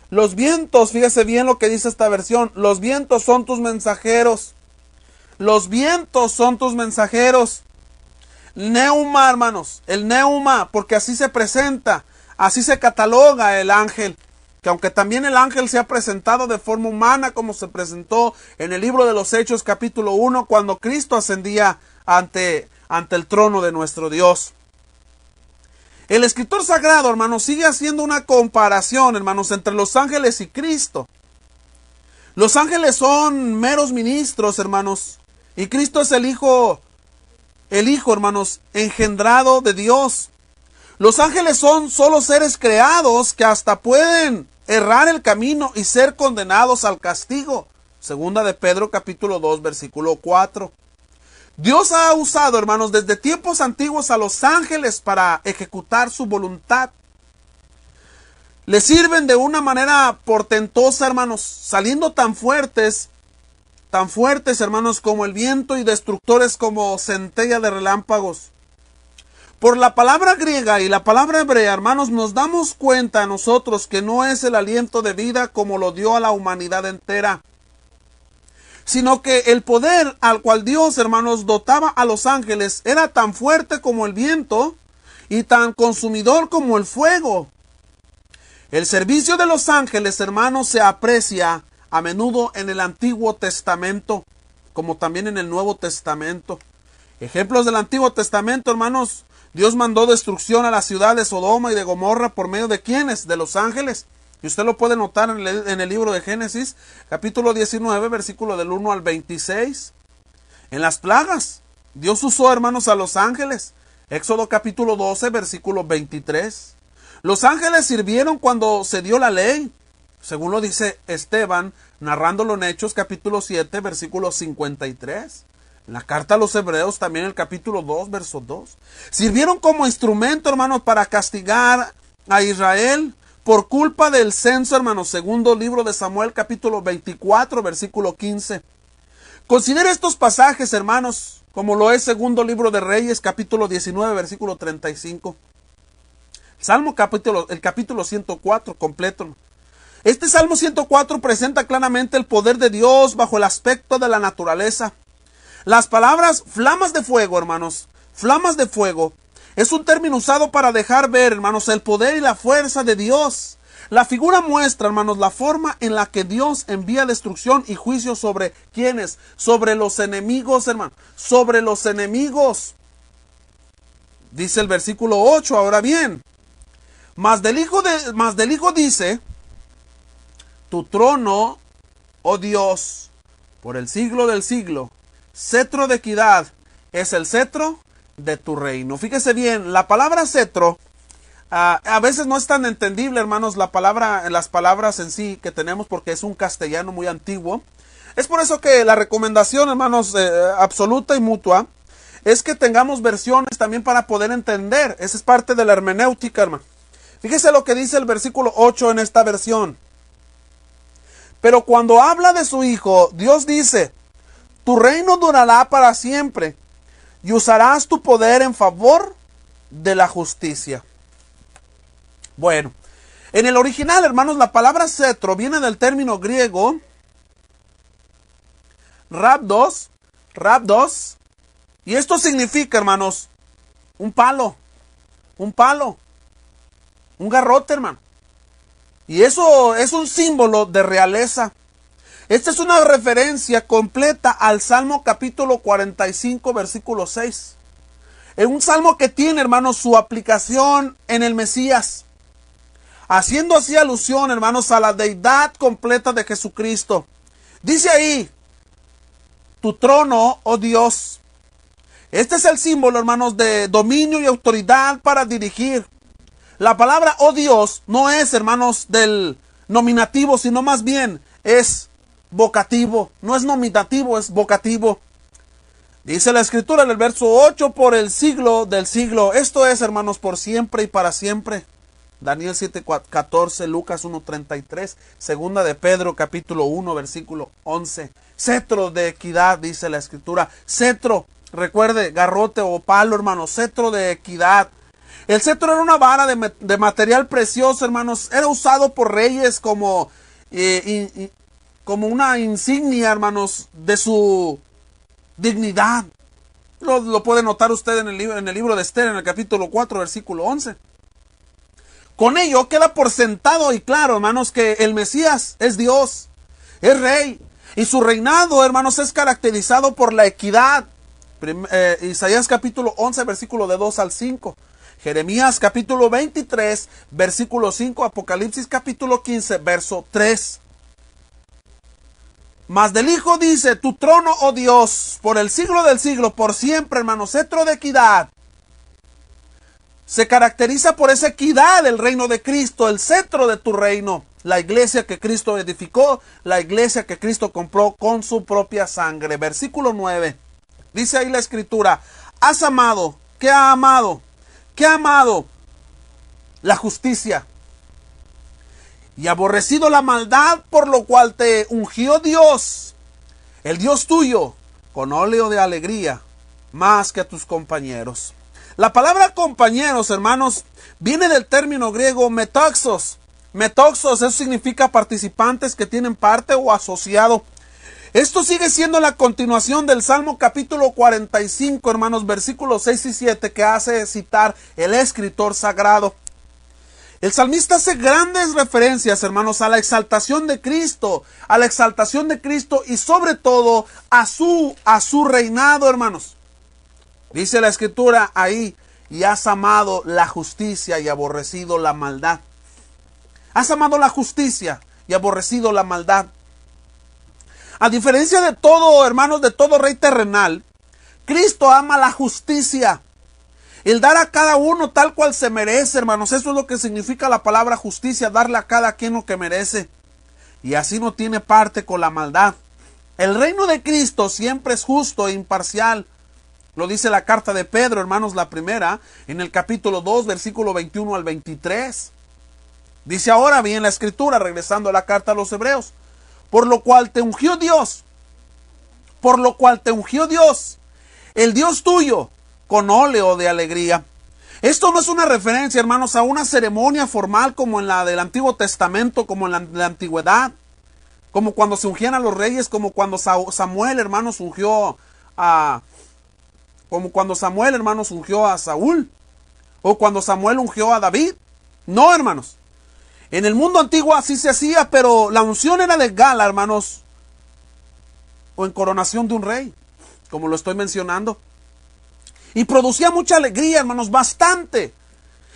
Los vientos, fíjese bien lo que dice esta versión, los vientos son tus mensajeros. Los vientos son tus mensajeros. Neuma, hermanos, el neuma, porque así se presenta. Así se cataloga el ángel, que aunque también el ángel se ha presentado de forma humana, como se presentó en el libro de los Hechos capítulo 1, cuando Cristo ascendía ante el trono de nuestro Dios. El escritor sagrado, hermanos, sigue haciendo una comparación, hermanos, entre los ángeles y Cristo. Los ángeles son meros ministros, hermanos, y Cristo es el Hijo, hermanos, engendrado de Dios. Los ángeles son solo seres creados que hasta pueden errar el camino y ser condenados al castigo. Segunda de Pedro capítulo 2 versículo 4. Dios ha usado, hermanos, desde tiempos antiguos a los ángeles para ejecutar su voluntad. Le sirven de una manera portentosa, hermanos, saliendo tan fuertes, hermanos, como el viento y destructores como centella de relámpagos. Por la palabra griega y la palabra hebrea, hermanos, nos damos cuenta nosotros que no es el aliento de vida como lo dio a la humanidad entera, sino que el poder al cual Dios, hermanos, dotaba a los ángeles era tan fuerte como el viento y tan consumidor como el fuego. El servicio de los ángeles, hermanos, se aprecia a menudo en el Antiguo Testamento, como también en el Nuevo Testamento. Ejemplos del Antiguo Testamento, hermanos: Dios mandó destrucción a la ciudad de Sodoma y de Gomorra por medio de ¿quiénes? De los ángeles. Y usted lo puede notar en el libro de Génesis, capítulo 19, versículo del 1 al 26. En las plagas, Dios usó, hermanos, a los ángeles. Éxodo capítulo 12, versículo 23. Los ángeles sirvieron cuando se dio la ley, según lo dice Esteban, narrándolo en Hechos capítulo 7, versículo 53. En la carta a los Hebreos, también el capítulo 2, verso 2. Sirvieron como instrumento, hermanos, para castigar a Israel por culpa del censo, hermanos. Segundo libro de Samuel, capítulo 24, versículo 15. Considere estos pasajes, hermanos, como lo es segundo libro de Reyes, capítulo 19, versículo 35. El capítulo 104 completo. Este Salmo 104 presenta claramente el poder de Dios bajo el aspecto de la naturaleza. Las palabras flamas de fuego, hermanos, flamas de fuego, es un término usado para dejar ver, hermanos, el poder y la fuerza de Dios. La figura muestra, hermanos, la forma en la que Dios envía destrucción y juicio sobre ¿quiénes? Sobre los enemigos, hermanos, sobre los enemigos. Dice el versículo 8, ahora bien, mas del Hijo dice: tu trono, oh Dios, por el siglo del siglo, cetro de equidad es el cetro de tu reino. Fíjese bien, la palabra cetro a veces no es tan entendible, hermanos, las palabras en sí que tenemos, porque es un castellano muy antiguo. Es por eso que la recomendación, hermanos, absoluta y mutua, es que tengamos versiones también para poder entender. Esa es parte de la hermenéutica, hermano. Fíjese lo que dice el versículo 8 en esta versión. Pero cuando habla de su Hijo, Dios dice: tu reino durará para siempre y usarás tu poder en favor de la justicia. Bueno, en el original, hermanos, la palabra cetro viene del término griego rhabdos, y esto significa, hermanos, un palo, un garrote, hermano. Y eso es un símbolo de realeza. Esta es una referencia completa al Salmo capítulo 45, versículo 6. Es un salmo que tiene, hermanos, su aplicación en el Mesías, haciendo así alusión, hermanos, a la deidad completa de Jesucristo. Dice ahí: tu trono, oh Dios. Este es el símbolo, hermanos, de dominio y autoridad para dirigir. La palabra oh Dios no es, hermanos, del nominativo, sino más bien es vocativo. No es nominativo, es vocativo. Dice la Escritura en el verso 8: por el siglo del siglo. Esto es, hermanos, por siempre y para siempre. Daniel 7:14, Lucas 1:33, segunda de Pedro capítulo 1, versículo 11. Cetro de equidad, dice la Escritura. Cetro, recuerde, garrote o palo, hermanos, cetro de equidad. El cetro era una vara de material precioso, hermanos. Era usado por reyes como una insignia, hermanos, de su dignidad. Lo puede notar usted en el libro de Esther, en el capítulo 4, versículo 11. Con ello queda por sentado y claro, hermanos, que el Mesías es Dios, es Rey. Y su reinado, hermanos, es caracterizado por la equidad. Isaías capítulo 11, versículo de 2 al 5. Jeremías capítulo 23, versículo 5. Apocalipsis capítulo 15, verso 3. Mas del Hijo dice, tu trono, oh Dios, por el siglo del siglo, por siempre, hermanos, cetro de equidad. Se caracteriza por esa equidad del reino de Cristo, el cetro de tu reino. La iglesia que Cristo edificó, la iglesia que Cristo compró con su propia sangre. Versículo 9. Dice ahí la escritura, has amado, ¿qué ha amado? ¿Qué ha amado? La justicia. Y aborrecido la maldad, por lo cual te ungió Dios, el Dios tuyo, con óleo de alegría, más que a tus compañeros. La palabra compañeros, hermanos, viene del término griego metoxos. Metoxos, eso significa participantes que tienen parte o asociado. Esto sigue siendo la continuación del Salmo capítulo 45, hermanos, versículos 6 y 7, que hace citar el escritor sagrado. El salmista hace grandes referencias, hermanos, a la exaltación de Cristo, y sobre todo a su reinado, hermanos. Dice la escritura ahí, y has amado la justicia y aborrecido la maldad. Has amado la justicia y aborrecido la maldad. A diferencia de todo, hermanos, de todo rey terrenal, Cristo ama la justicia. El dar a cada uno tal cual se merece, hermanos. Eso es lo que significa la palabra justicia, darle a cada quien lo que merece. Y así no tiene parte con la maldad. El reino de Cristo siempre es justo e imparcial. Lo dice la carta de Pedro, hermanos, la primera, en el capítulo 2, versículo 21 al 23. Dice ahora bien la escritura, regresando a la carta a los hebreos, por lo cual te ungió Dios, el Dios tuyo, con óleo de alegría. Esto no es una referencia, hermanos, a una ceremonia formal como en la del Antiguo Testamento, como en la antigüedad, como cuando se ungían a los reyes, como cuando Samuel, hermanos, ungió a Saúl, o cuando Samuel ungió a David. No, hermanos. En el mundo antiguo así se hacía, pero la unción era de gala, hermanos, o en coronación de un rey, como lo estoy mencionando. Y producía mucha alegría, hermanos, bastante.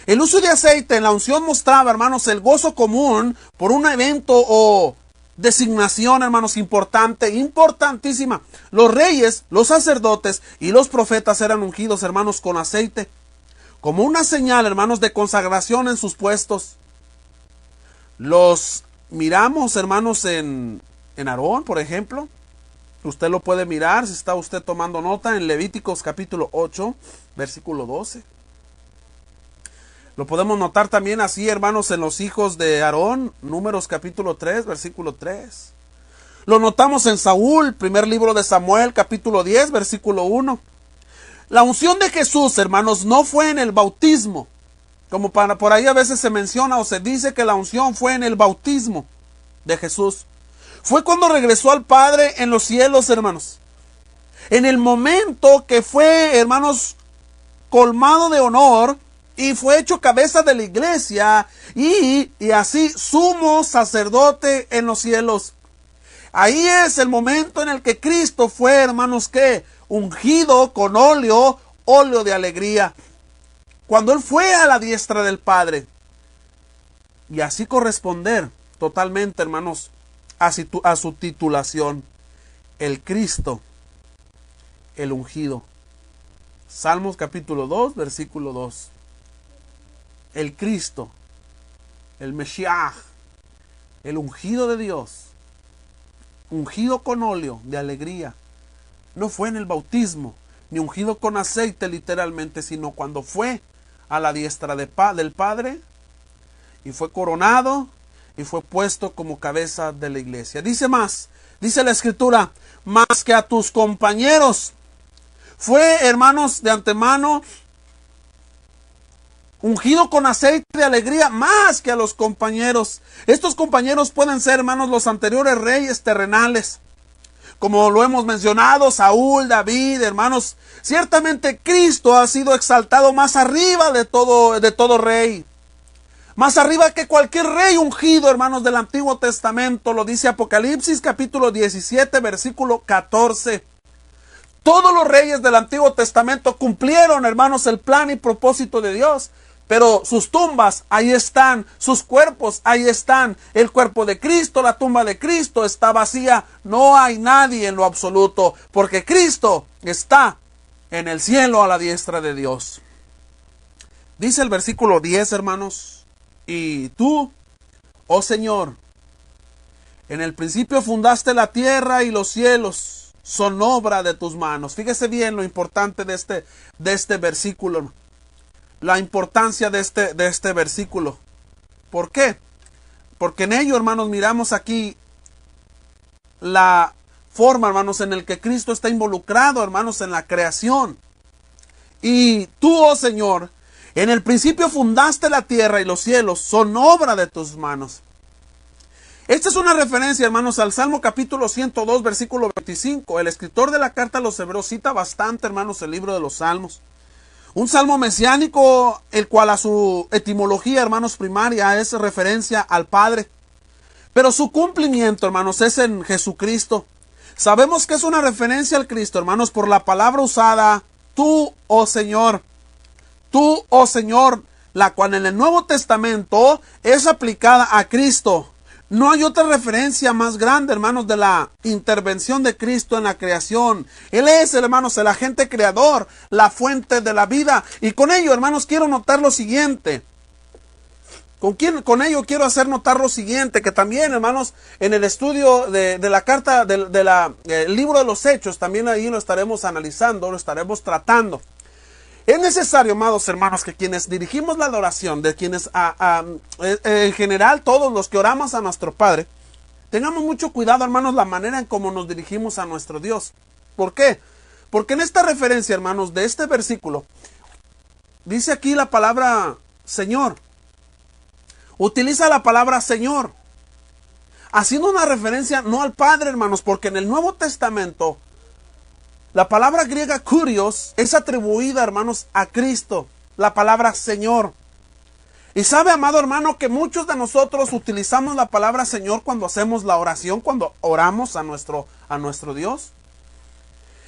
El uso de aceite en la unción mostraba, hermanos, el gozo común por un evento o designación, hermanos, importantísima. Los reyes, los sacerdotes y los profetas eran ungidos, hermanos, con aceite, como una señal, hermanos, de consagración en sus puestos. Los miramos, hermanos, en Aarón, por ejemplo. Usted lo puede mirar si está usted tomando nota en Levíticos capítulo 8, versículo 12. Lo podemos notar también así, hermanos, en los hijos de Aarón, Números capítulo 3, versículo 3. Lo notamos en Saúl, primer libro de Samuel, capítulo 10, versículo 1. La unción de Jesús, hermanos, no fue en el bautismo. Como por ahí a veces se menciona o se dice que la unción fue en el bautismo de Jesús. Fue cuando regresó al Padre en los cielos, hermanos. En el momento que fue, hermanos, colmado de honor y fue hecho cabeza de la iglesia y así sumo sacerdote en los cielos. Ahí es el momento en el que Cristo fue, hermanos, ¿qué? Ungido con óleo de alegría. Cuando Él fue a la diestra del Padre. Y así corresponder totalmente, hermanos, a su titulación. El Cristo, el ungido. Salmos capítulo 2, versículo 2. El Cristo, el Mesías, el ungido de Dios, ungido con óleo de alegría. No fue en el bautismo, ni ungido con aceite literalmente, sino cuando fue a la diestra del Padre y fue coronado y fue puesto como cabeza de la iglesia. Dice la escritura, más que a tus compañeros. Fue, hermanos, de antemano ungido con aceite de alegría más que a los compañeros. Estos compañeros pueden ser, hermanos, los anteriores reyes terrenales. Como lo hemos mencionado, Saúl, David, hermanos. Ciertamente Cristo ha sido exaltado más arriba de todo rey. más arriba que cualquier rey ungido, hermanos, del Antiguo Testamento. Lo dice Apocalipsis capítulo 17, versículo 14. Todos los reyes del Antiguo Testamento cumplieron, hermanos, el plan y propósito de Dios. Pero sus tumbas ahí están, sus cuerpos ahí están. El cuerpo de Cristo, la tumba de Cristo está vacía. No hay nadie en lo absoluto, porque Cristo está en el cielo a la diestra de Dios. Dice el versículo 10, hermanos: y tú, oh Señor, en el principio fundaste la tierra y los cielos son obra de tus manos. Fíjese bien lo importante de este versículo. La importancia de este versículo. ¿Por qué? Porque en ello, hermanos, miramos aquí la forma, hermanos, en el que Cristo está involucrado, hermanos, en la creación. Y tú, oh Señor, en el principio fundaste la tierra y los cielos son obra de tus manos. Esta es una referencia, hermanos, al Salmo capítulo 102, versículo 25. El escritor de la carta a los Hebreos cita bastante, hermanos, el libro de los Salmos. Un salmo mesiánico, el cual a su etimología, hermanos, primaria es referencia al Padre. Pero su cumplimiento, hermanos, es en Jesucristo. Sabemos que es una referencia al Cristo, hermanos, por la palabra usada, tú, oh Señor. Tú, oh Señor, la cual en el Nuevo Testamento es aplicada a Cristo. No hay otra referencia más grande, hermanos, de la intervención de Cristo en la creación. Él es, hermanos, el agente creador, la fuente de la vida. Y con ello, hermanos, quiero notar lo siguiente. Con ello quiero hacer notar lo siguiente, que también, hermanos, en el estudio de la carta, del libro de los Hechos, también ahí lo estaremos analizando, lo estaremos tratando. Es necesario, amados hermanos, que quienes dirigimos la adoración, de quienes en general todos los que oramos a nuestro Padre, tengamos mucho cuidado, hermanos, la manera en cómo nos dirigimos a nuestro Dios. ¿Por qué? Porque en esta referencia, hermanos, de este versículo, dice aquí la palabra Señor. Utiliza la palabra Señor, haciendo una referencia no al Padre, hermanos, porque en el Nuevo Testamento la palabra griega kurios es atribuida, hermanos, a Cristo, la palabra Señor. Y sabe, amado hermano, que muchos de nosotros utilizamos la palabra Señor cuando hacemos la oración, cuando oramos a nuestro Dios.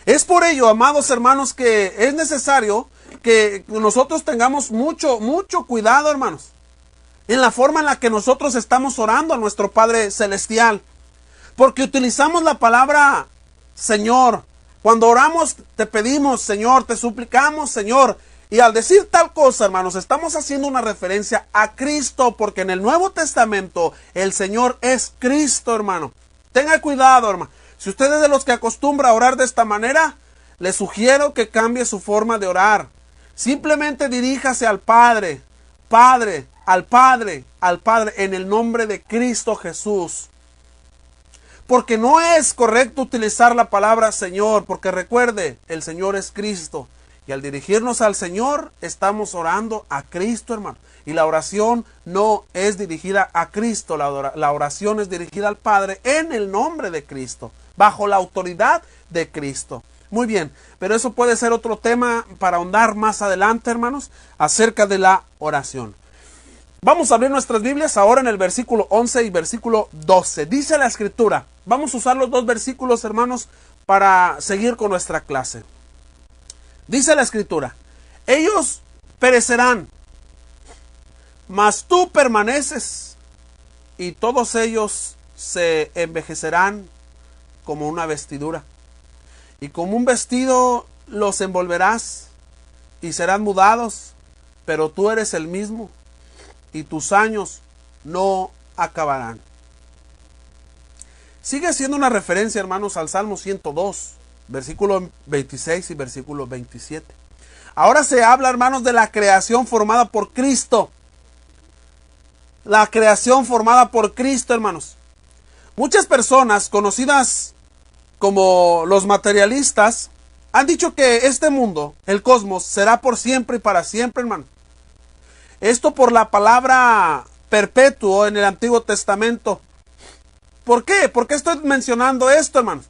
Es por ello, amados hermanos, que es necesario que nosotros tengamos mucho cuidado, hermanos, en la forma en la que nosotros estamos orando a nuestro Padre Celestial. Porque utilizamos la palabra Señor. Cuando oramos, te pedimos, Señor, te suplicamos, Señor. Y al decir tal cosa, hermanos, estamos haciendo una referencia a Cristo, porque en el Nuevo Testamento el Señor es Cristo, hermano. Tenga cuidado, hermano. Si usted es de los que acostumbra a orar de esta manera, le sugiero que cambie su forma de orar. Simplemente diríjase al Padre, al Padre, en el nombre de Cristo Jesús. Porque no es correcto utilizar la palabra Señor, porque recuerde, el Señor es Cristo. Y al dirigirnos al Señor, estamos orando a Cristo, hermano. Y la oración no es dirigida a Cristo, la oración es dirigida al Padre en el nombre de Cristo, bajo la autoridad de Cristo. Muy bien, pero eso puede ser otro tema para ahondar más adelante, hermanos, acerca de la oración. Vamos a abrir nuestras Biblias ahora en el versículo 11 y versículo 12. Dice la Escritura. Vamos a usar los dos versículos, hermanos, para seguir con nuestra clase. Dice la Escritura: ellos perecerán, mas tú permaneces, y todos ellos se envejecerán como una vestidura. Y como un vestido los envolverás, y serán mudados, pero tú eres el mismo, y tus años no acabarán. Sigue siendo una referencia, hermanos, al Salmo 102, versículo 26 y versículo 27. Ahora se habla, hermanos, de la creación formada por Cristo. La creación formada por Cristo, hermanos. Muchas personas conocidas como los materialistas han dicho que este mundo, el cosmos, será por siempre y para siempre, hermano. Esto por la palabra perpetuo en el Antiguo Testamento. ¿Por qué? ¿Por qué estoy mencionando esto, hermanos?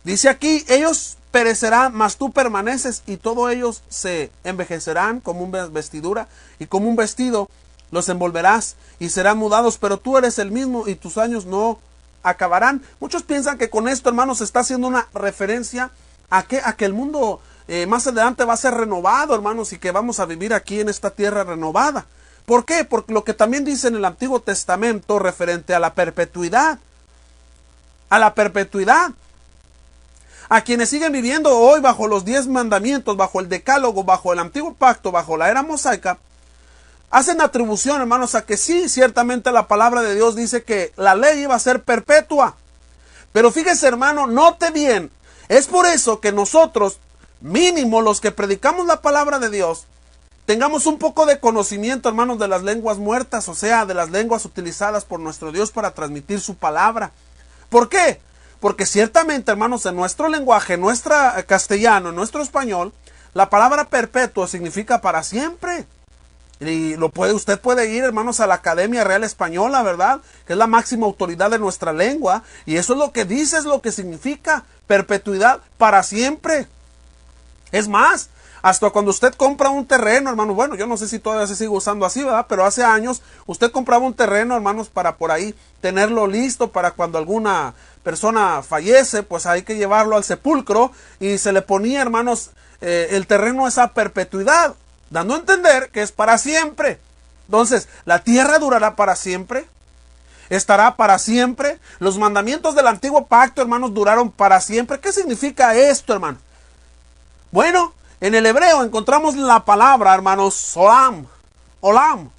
Dice aquí, ellos perecerán, mas tú permaneces, y todos ellos se envejecerán como una vestidura, y como un vestido los envolverás y serán mudados, pero tú eres el mismo y tus años no acabarán. Muchos piensan que con esto, hermanos, se está haciendo una referencia a que el mundo más adelante va a ser renovado, hermanos, y que vamos a vivir aquí en esta tierra renovada. ¿Por qué? Porque lo que también dice en el Antiguo Testamento referente a la perpetuidad. A la perpetuidad. A quienes siguen viviendo hoy bajo los 10 mandamientos, bajo el decálogo, bajo el antiguo pacto, bajo la era mosaica, hacen atribución, hermanos, a que sí, ciertamente la palabra de Dios dice que la ley iba a ser perpetua. Pero fíjese, hermano, note bien, es por eso que nosotros, mínimo los que predicamos la palabra de Dios, tengamos un poco de conocimiento, hermanos, de las lenguas muertas, o sea, de las lenguas utilizadas por nuestro Dios para transmitir su palabra. ¿Por qué? Porque ciertamente, hermanos, en nuestro lenguaje, en nuestro castellano, en nuestro español, la palabra perpetuo significa para siempre. Y usted puede ir, hermanos, a la Academia Real Española, ¿verdad? Que es la máxima autoridad de nuestra lengua. Y eso es lo que dice, es lo que significa perpetuidad para siempre. Es más, hasta cuando usted compra un terreno, hermanos, bueno, yo no sé si todavía se sigue usando así, ¿verdad? Pero hace años usted compraba un terreno, hermanos, para por ahí tenerlo listo para cuando alguna persona fallece, pues hay que llevarlo al sepulcro y se le ponía, hermanos, el terreno a esa perpetuidad, dando a entender que es para siempre. Entonces, ¿la tierra durará para siempre? ¿Estará para siempre? Los mandamientos del antiguo pacto, hermanos, duraron para siempre. ¿Qué significa esto, hermano? Bueno, en el hebreo encontramos la palabra, hermanos, solam, olam.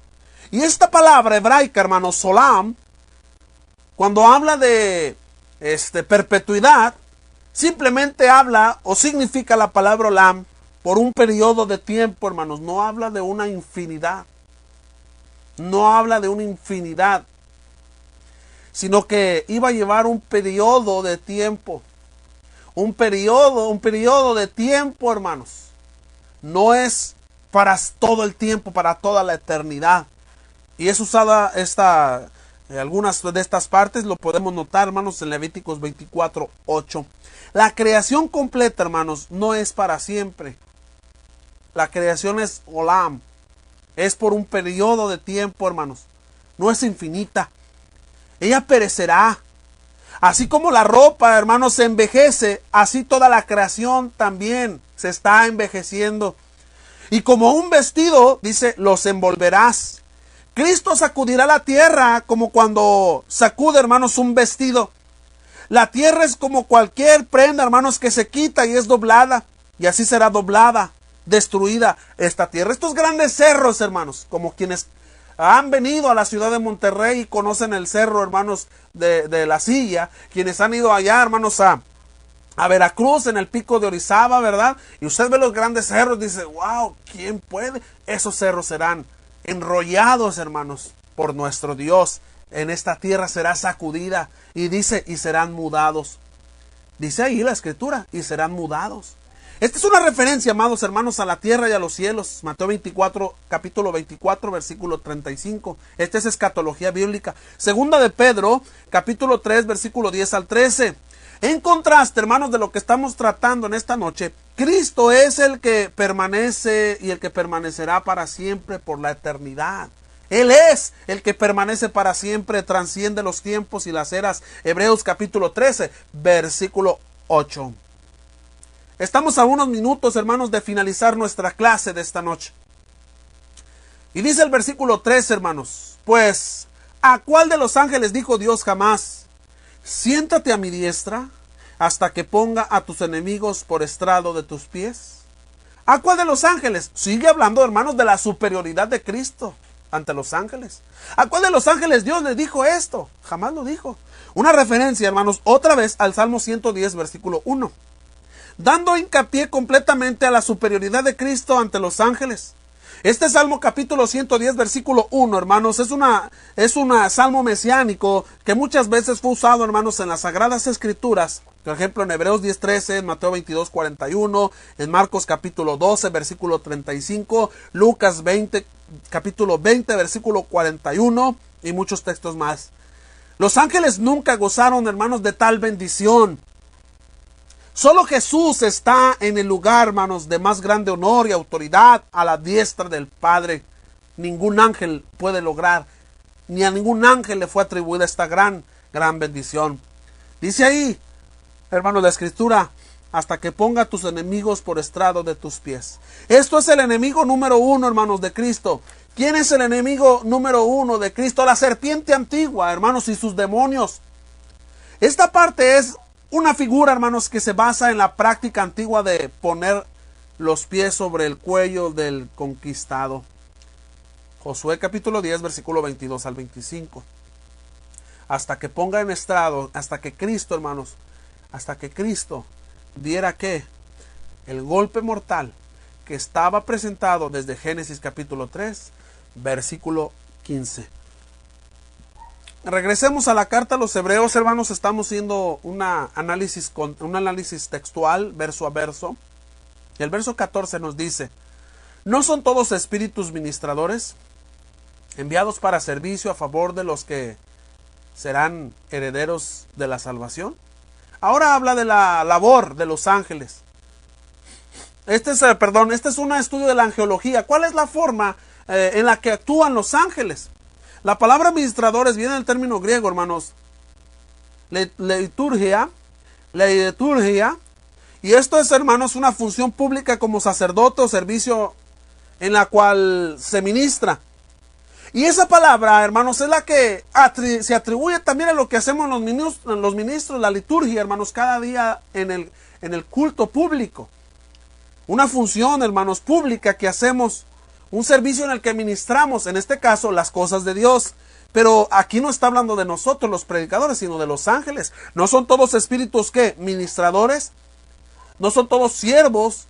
Y esta palabra hebraica, hermanos, solam, cuando habla de perpetuidad, simplemente habla o significa la palabra olam por un periodo de tiempo, hermanos. No habla de una infinidad. No habla de una infinidad, sino que iba a llevar un periodo de tiempo. Un periodo de tiempo, hermanos. No es para todo el tiempo, para toda la eternidad. Y es usada algunas de estas partes, lo podemos notar, hermanos, en Levíticos 24:8. La creación completa, hermanos, no es para siempre. La creación es olam. Es por un periodo de tiempo, hermanos. No es infinita. Ella perecerá. Así como la ropa, hermanos, se envejece, así toda la creación también se está envejeciendo. Y como un vestido, dice, los envolverás. Cristo sacudirá la tierra como cuando sacude, hermanos, un vestido. La tierra es como cualquier prenda, hermanos, que se quita y es doblada. Y así será doblada, destruida esta tierra. Estos grandes cerros, hermanos, como quienes han venido a la ciudad de Monterrey y conocen el cerro, hermanos, de la Silla. Quienes han ido allá, hermanos, a Veracruz, en el pico de Orizaba, ¿verdad? Y usted ve los grandes cerros y dice, wow, ¿quién puede? Esos cerros serán enrollados, hermanos, por nuestro Dios. En esta tierra será sacudida. Y dice, y serán mudados. Dice ahí la escritura, y serán mudados. Esta es una referencia, amados hermanos, a la tierra y a los cielos. Mateo 24, capítulo 24, versículo 35. Esta es escatología bíblica. Segunda de Pedro, capítulo 3, versículo 10 al 13. En contraste, hermanos, de lo que estamos tratando en esta noche, Cristo es el que permanece y el que permanecerá para siempre por la eternidad. Él es el que permanece para siempre, transciende los tiempos y las eras. Hebreos capítulo 13, versículo 8. Estamos a unos minutos, hermanos, de finalizar nuestra clase de esta noche. Y dice el versículo 13, hermanos, pues, ¿a cuál de los ángeles dijo Dios jamás? Siéntate a mi diestra hasta que ponga a tus enemigos por estrado de tus pies. ¿A cuál de los ángeles? Sigue hablando, hermanos, de la superioridad de Cristo ante los ángeles. ¿A cuál de los ángeles Dios le dijo esto? Jamás lo dijo. Una referencia, hermanos, otra vez al Salmo 110, versículo 1. Dando hincapié completamente a la superioridad de Cristo ante los ángeles. Este Salmo capítulo 110 versículo 1, hermanos, es un salmo mesiánico que muchas veces fue usado, hermanos, en las Sagradas Escrituras. Por ejemplo, en Hebreos 10:13, en Mateo 22:41, en Marcos capítulo 12, versículo 35, Lucas 20, capítulo 20, versículo 41 y muchos textos más. Los ángeles nunca gozaron, hermanos, de tal bendición. Solo Jesús está en el lugar, hermanos, de más grande honor y autoridad a la diestra del Padre. ningún ángel puede lograr, ni a ningún ángel le fue atribuida esta gran bendición. Dice ahí, hermanos, la Escritura, hasta que ponga a tus enemigos por estrado de tus pies. Esto es el enemigo número uno, hermanos, de Cristo. ¿Quién es el enemigo número uno de Cristo? La serpiente antigua, hermanos, y sus demonios. Esta parte es una figura, hermanos, que se basa en la práctica antigua de poner los pies sobre el cuello del conquistado. Josué capítulo 10, versículo 22 al 25. Hasta que ponga en estrado, hasta que Cristo, hermanos, hasta que Cristo diera que el golpe mortal que estaba presentado desde Génesis capítulo 3, versículo 15. Regresemos a la carta a los Hebreos, hermanos. Estamos haciendo un análisis textual, verso a verso. El verso 14 nos dice: ¿no son todos espíritus ministradores, enviados para servicio a favor de los que serán herederos de la salvación? Ahora habla de la labor de los ángeles. Este es un estudio de la angelología. ¿Cuál es la forma en la que actúan los ángeles? La palabra ministradores viene del término griego, hermanos, liturgia, y esto es, hermanos, una función pública como sacerdote o servicio en la cual se ministra. Y esa palabra, hermanos, es la que se atribuye también a lo que hacemos los ministros, la liturgia, hermanos, cada día en el culto público. Una función, hermanos, pública que hacemos, un servicio en el que ministramos, en este caso, las cosas de Dios. Pero aquí no está hablando de nosotros, los predicadores, sino de los ángeles. ¿No son todos espíritus qué? Ministradores. ¿No son todos siervos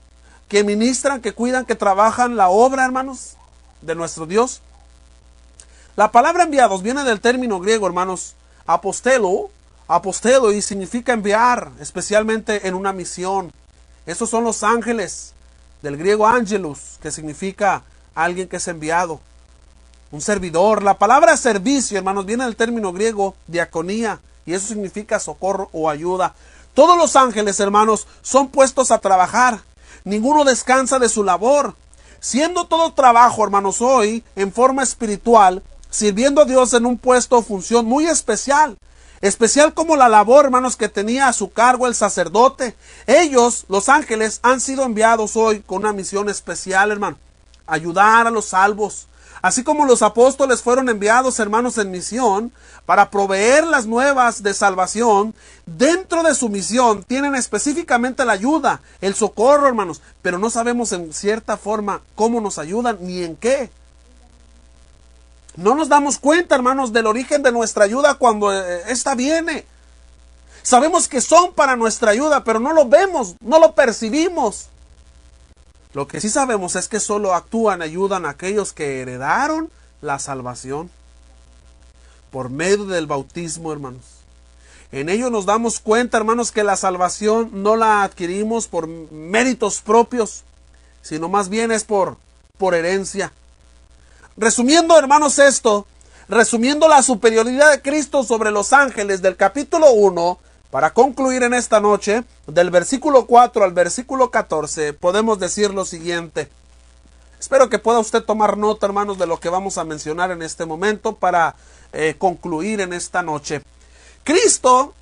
que ministran, que cuidan, que trabajan la obra, hermanos, de nuestro Dios? La palabra enviados viene del término griego, hermanos, apostelo, y significa enviar, especialmente en una misión. Esos son los ángeles, del griego angelus, que significa alguien que es enviado, un servidor. La palabra servicio, hermanos, viene del término griego diaconía, y eso significa socorro o ayuda. Todos los ángeles, hermanos, son puestos a trabajar. Ninguno descansa de su labor. Siendo todo trabajo, hermanos, hoy, en forma espiritual, sirviendo a Dios en un puesto o función muy especial. Especial como la labor, hermanos, que tenía a su cargo el sacerdote. Ellos, los ángeles, han sido enviados hoy con una misión especial, hermano. Ayudar a los salvos. Así como los apóstoles fueron enviados, hermanos, en misión para proveer las nuevas de salvación, dentro de su misión tienen específicamente la ayuda, el socorro, hermanos, pero no sabemos en cierta forma cómo nos ayudan ni en qué. No nos damos cuenta, hermanos, del origen de nuestra ayuda cuando esta viene. Sabemos que son para nuestra ayuda, pero no lo vemos, no lo percibimos. Lo que sí sabemos es que solo actúan, ayudan a aquellos que heredaron la salvación por medio del bautismo, hermanos. En ello nos damos cuenta, hermanos, que la salvación no la adquirimos por méritos propios, sino más bien es por herencia. Resumiendo, hermanos, resumiendo la superioridad de Cristo sobre los ángeles del capítulo 1, para concluir en esta noche, del versículo 4 al versículo 14, podemos decir lo siguiente. Espero que pueda usted tomar nota, hermanos, de lo que vamos a mencionar en este momento para concluir en esta noche. Cristo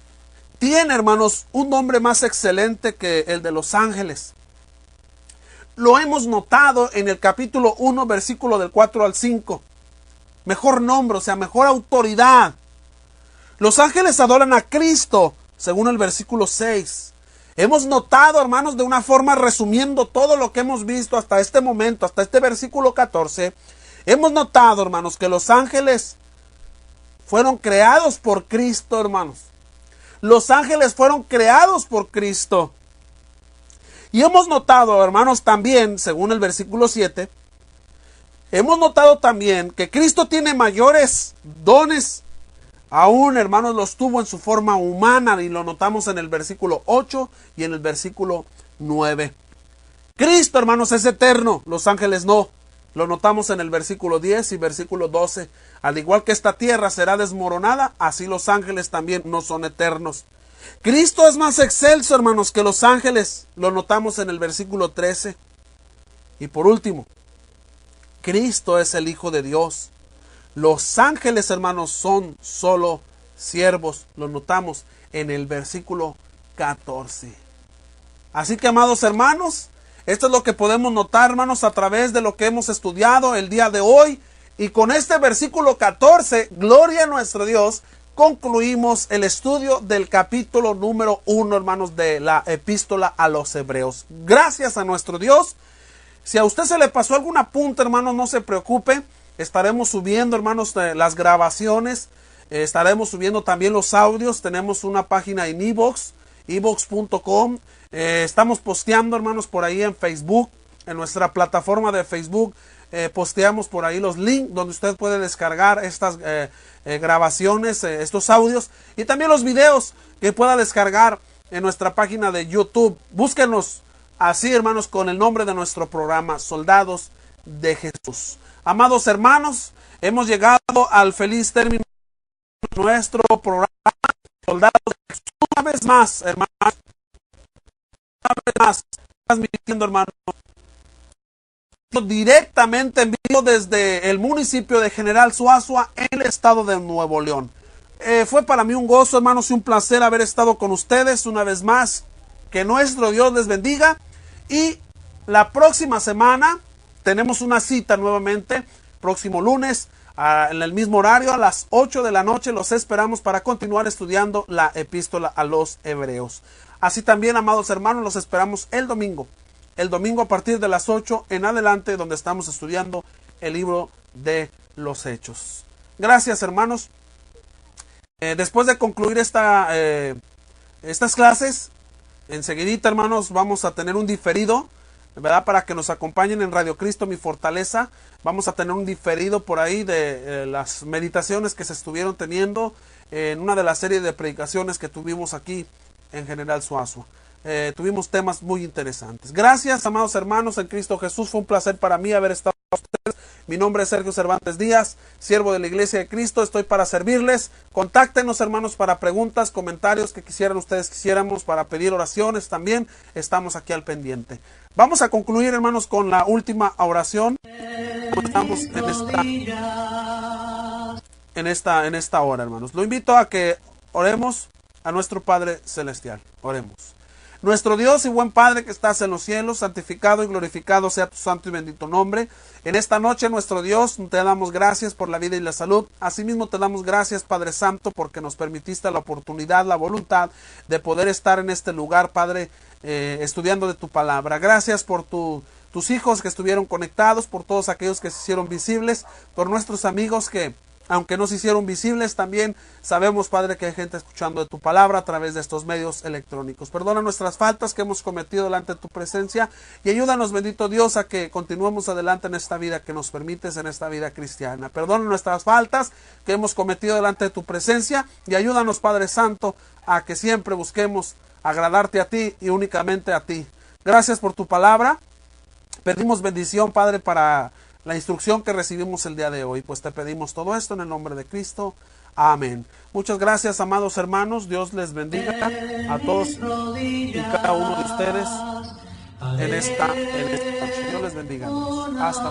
tiene, hermanos, un nombre más excelente que el de los ángeles. Lo hemos notado en el capítulo 1, versículo del 4 al 5. Mejor nombre, o sea, mejor autoridad. Los ángeles adoran a Cristo, según el versículo 6. Hemos notado, hermanos, de una forma resumiendo todo lo que hemos visto hasta este momento, hasta este versículo 14. Hemos notado, hermanos, que los ángeles fueron creados por Cristo, hermanos. Los ángeles fueron creados por Cristo. Y hemos notado, hermanos, también, según el versículo 7, hemos notado también que Cristo tiene mayores dones. Aún, hermanos, los tuvo en su forma humana, y lo notamos en el versículo 8 y en el versículo 9. Cristo, hermanos, es eterno, los ángeles no. Lo notamos en el versículo 10 y versículo 12. Al igual que esta tierra será desmoronada, así los ángeles también no son eternos. Cristo es más excelso, hermanos, que los ángeles. Lo notamos en el versículo 13. Y por último, Cristo es el Hijo de Dios. Los ángeles, hermanos, son solo siervos. Lo notamos en el versículo 14. Así que, amados hermanos, esto es lo que podemos notar, hermanos, a través de lo que hemos estudiado el día de hoy. Y con este versículo 14, gloria a nuestro Dios, concluimos el estudio del capítulo número 1, hermanos, de la epístola a los Hebreos. Gracias a nuestro Dios. Si a usted se le pasó algún apunte, hermanos, no se preocupe. Estaremos subiendo, hermanos, las grabaciones. Estaremos subiendo también los audios. Tenemos una página en iVoox.com. Estamos posteando, hermanos, por ahí en Facebook. En nuestra plataforma de Facebook posteamos por ahí los links donde usted puede descargar estas grabaciones, estos audios. Y también los videos que pueda descargar en nuestra página de YouTube. Búsquenos así, hermanos, con el nombre de nuestro programa, Soldados de Jesús. Amados hermanos, hemos llegado al feliz término de nuestro programa, Soldados de Jesús. Una vez más, hermanos, transmitiendo, hermanos, directamente en vivo desde el municipio de General Suazua, en el estado de Nuevo León. Fue para mí un gozo, hermanos, y un placer haber estado con ustedes una vez más. Que nuestro Dios les bendiga. Y la próxima semana tenemos una cita nuevamente, próximo lunes, en el mismo horario, a las 8 de la noche. Los esperamos para continuar estudiando la epístola a los Hebreos. Así también, amados hermanos, los esperamos el domingo a partir de las 8 en adelante, donde estamos estudiando el libro de los Hechos. Gracias, hermanos. Después de concluir estas clases, enseguidita, hermanos, vamos a tener un diferido, ¿verdad? Para que nos acompañen en Radio Cristo, mi fortaleza. Vamos a tener un diferido por ahí de las meditaciones que se estuvieron teniendo en una de las series de predicaciones que tuvimos aquí en General Suazua. Tuvimos temas muy interesantes. Gracias, amados hermanos en Cristo Jesús. Fue un placer para mí haber estado con ustedes. Mi nombre es Sergio Cervantes Díaz, siervo de la Iglesia de Cristo. Estoy para servirles. Contáctenos, hermanos, para preguntas, comentarios que quisiéramos, para pedir oraciones también. Estamos aquí al pendiente. Vamos a concluir, hermanos, con la última oración. Estamos en esta hora, hermanos. Lo invito a que oremos a nuestro Padre Celestial. Oremos. Nuestro Dios y buen Padre que estás en los cielos, santificado y glorificado sea tu santo y bendito nombre. En esta noche, nuestro Dios, te damos gracias por la vida y la salud. Asimismo te damos gracias, Padre Santo, porque nos permitiste la oportunidad, la voluntad de poder estar en este lugar, Padre, estudiando de tu palabra. Gracias por tus hijos que estuvieron conectados, por todos aquellos que se hicieron visibles, por nuestros amigos que, aunque no se hicieron visibles, también sabemos, Padre, que hay gente escuchando de tu palabra a través de estos medios electrónicos. Perdona nuestras faltas que hemos cometido delante de tu presencia y ayúdanos, bendito Dios, a que continuemos adelante en esta vida que nos permites, en esta vida cristiana. Perdona nuestras faltas que hemos cometido delante de tu presencia y ayúdanos, Padre Santo, a que siempre busquemos agradarte a ti y únicamente a ti. Gracias por tu palabra. Pedimos bendición, Padre, para la instrucción que recibimos el día de hoy, pues te pedimos todo esto en el nombre de Cristo. Amén. Muchas gracias, amados hermanos. Dios les bendiga a todos y cada uno de ustedes en esta noche. Dios les bendiga. Hasta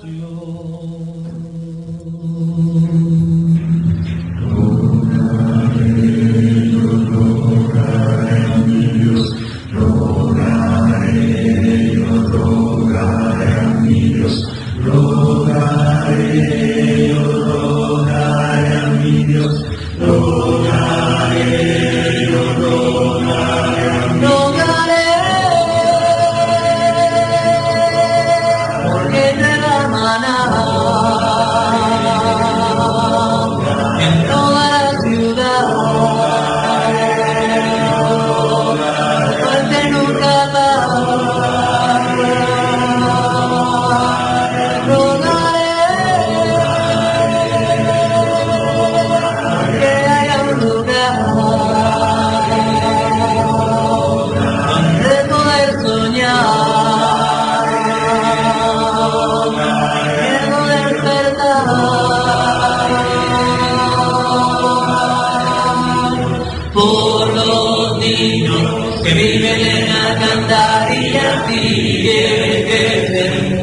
luego. Por los niños que viven en la cantaría, sigue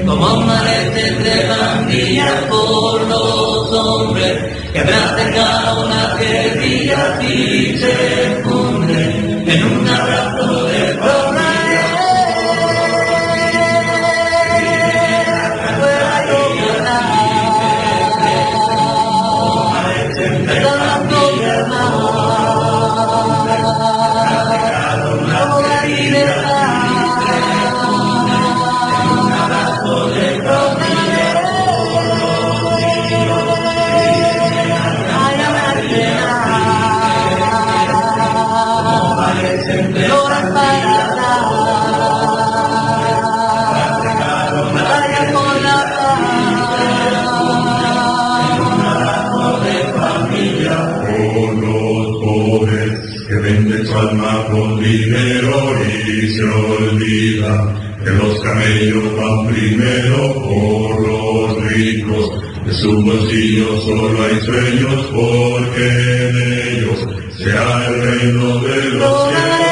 como amanece entre pandillas por los hombres, que abracen cada una que día y se funde en un abrazo de familia. Alma con dinero y se olvida que los camellos van primero por los ricos. De su bolsillo solo hay sueños porque en ellos sea el reino de los cielos.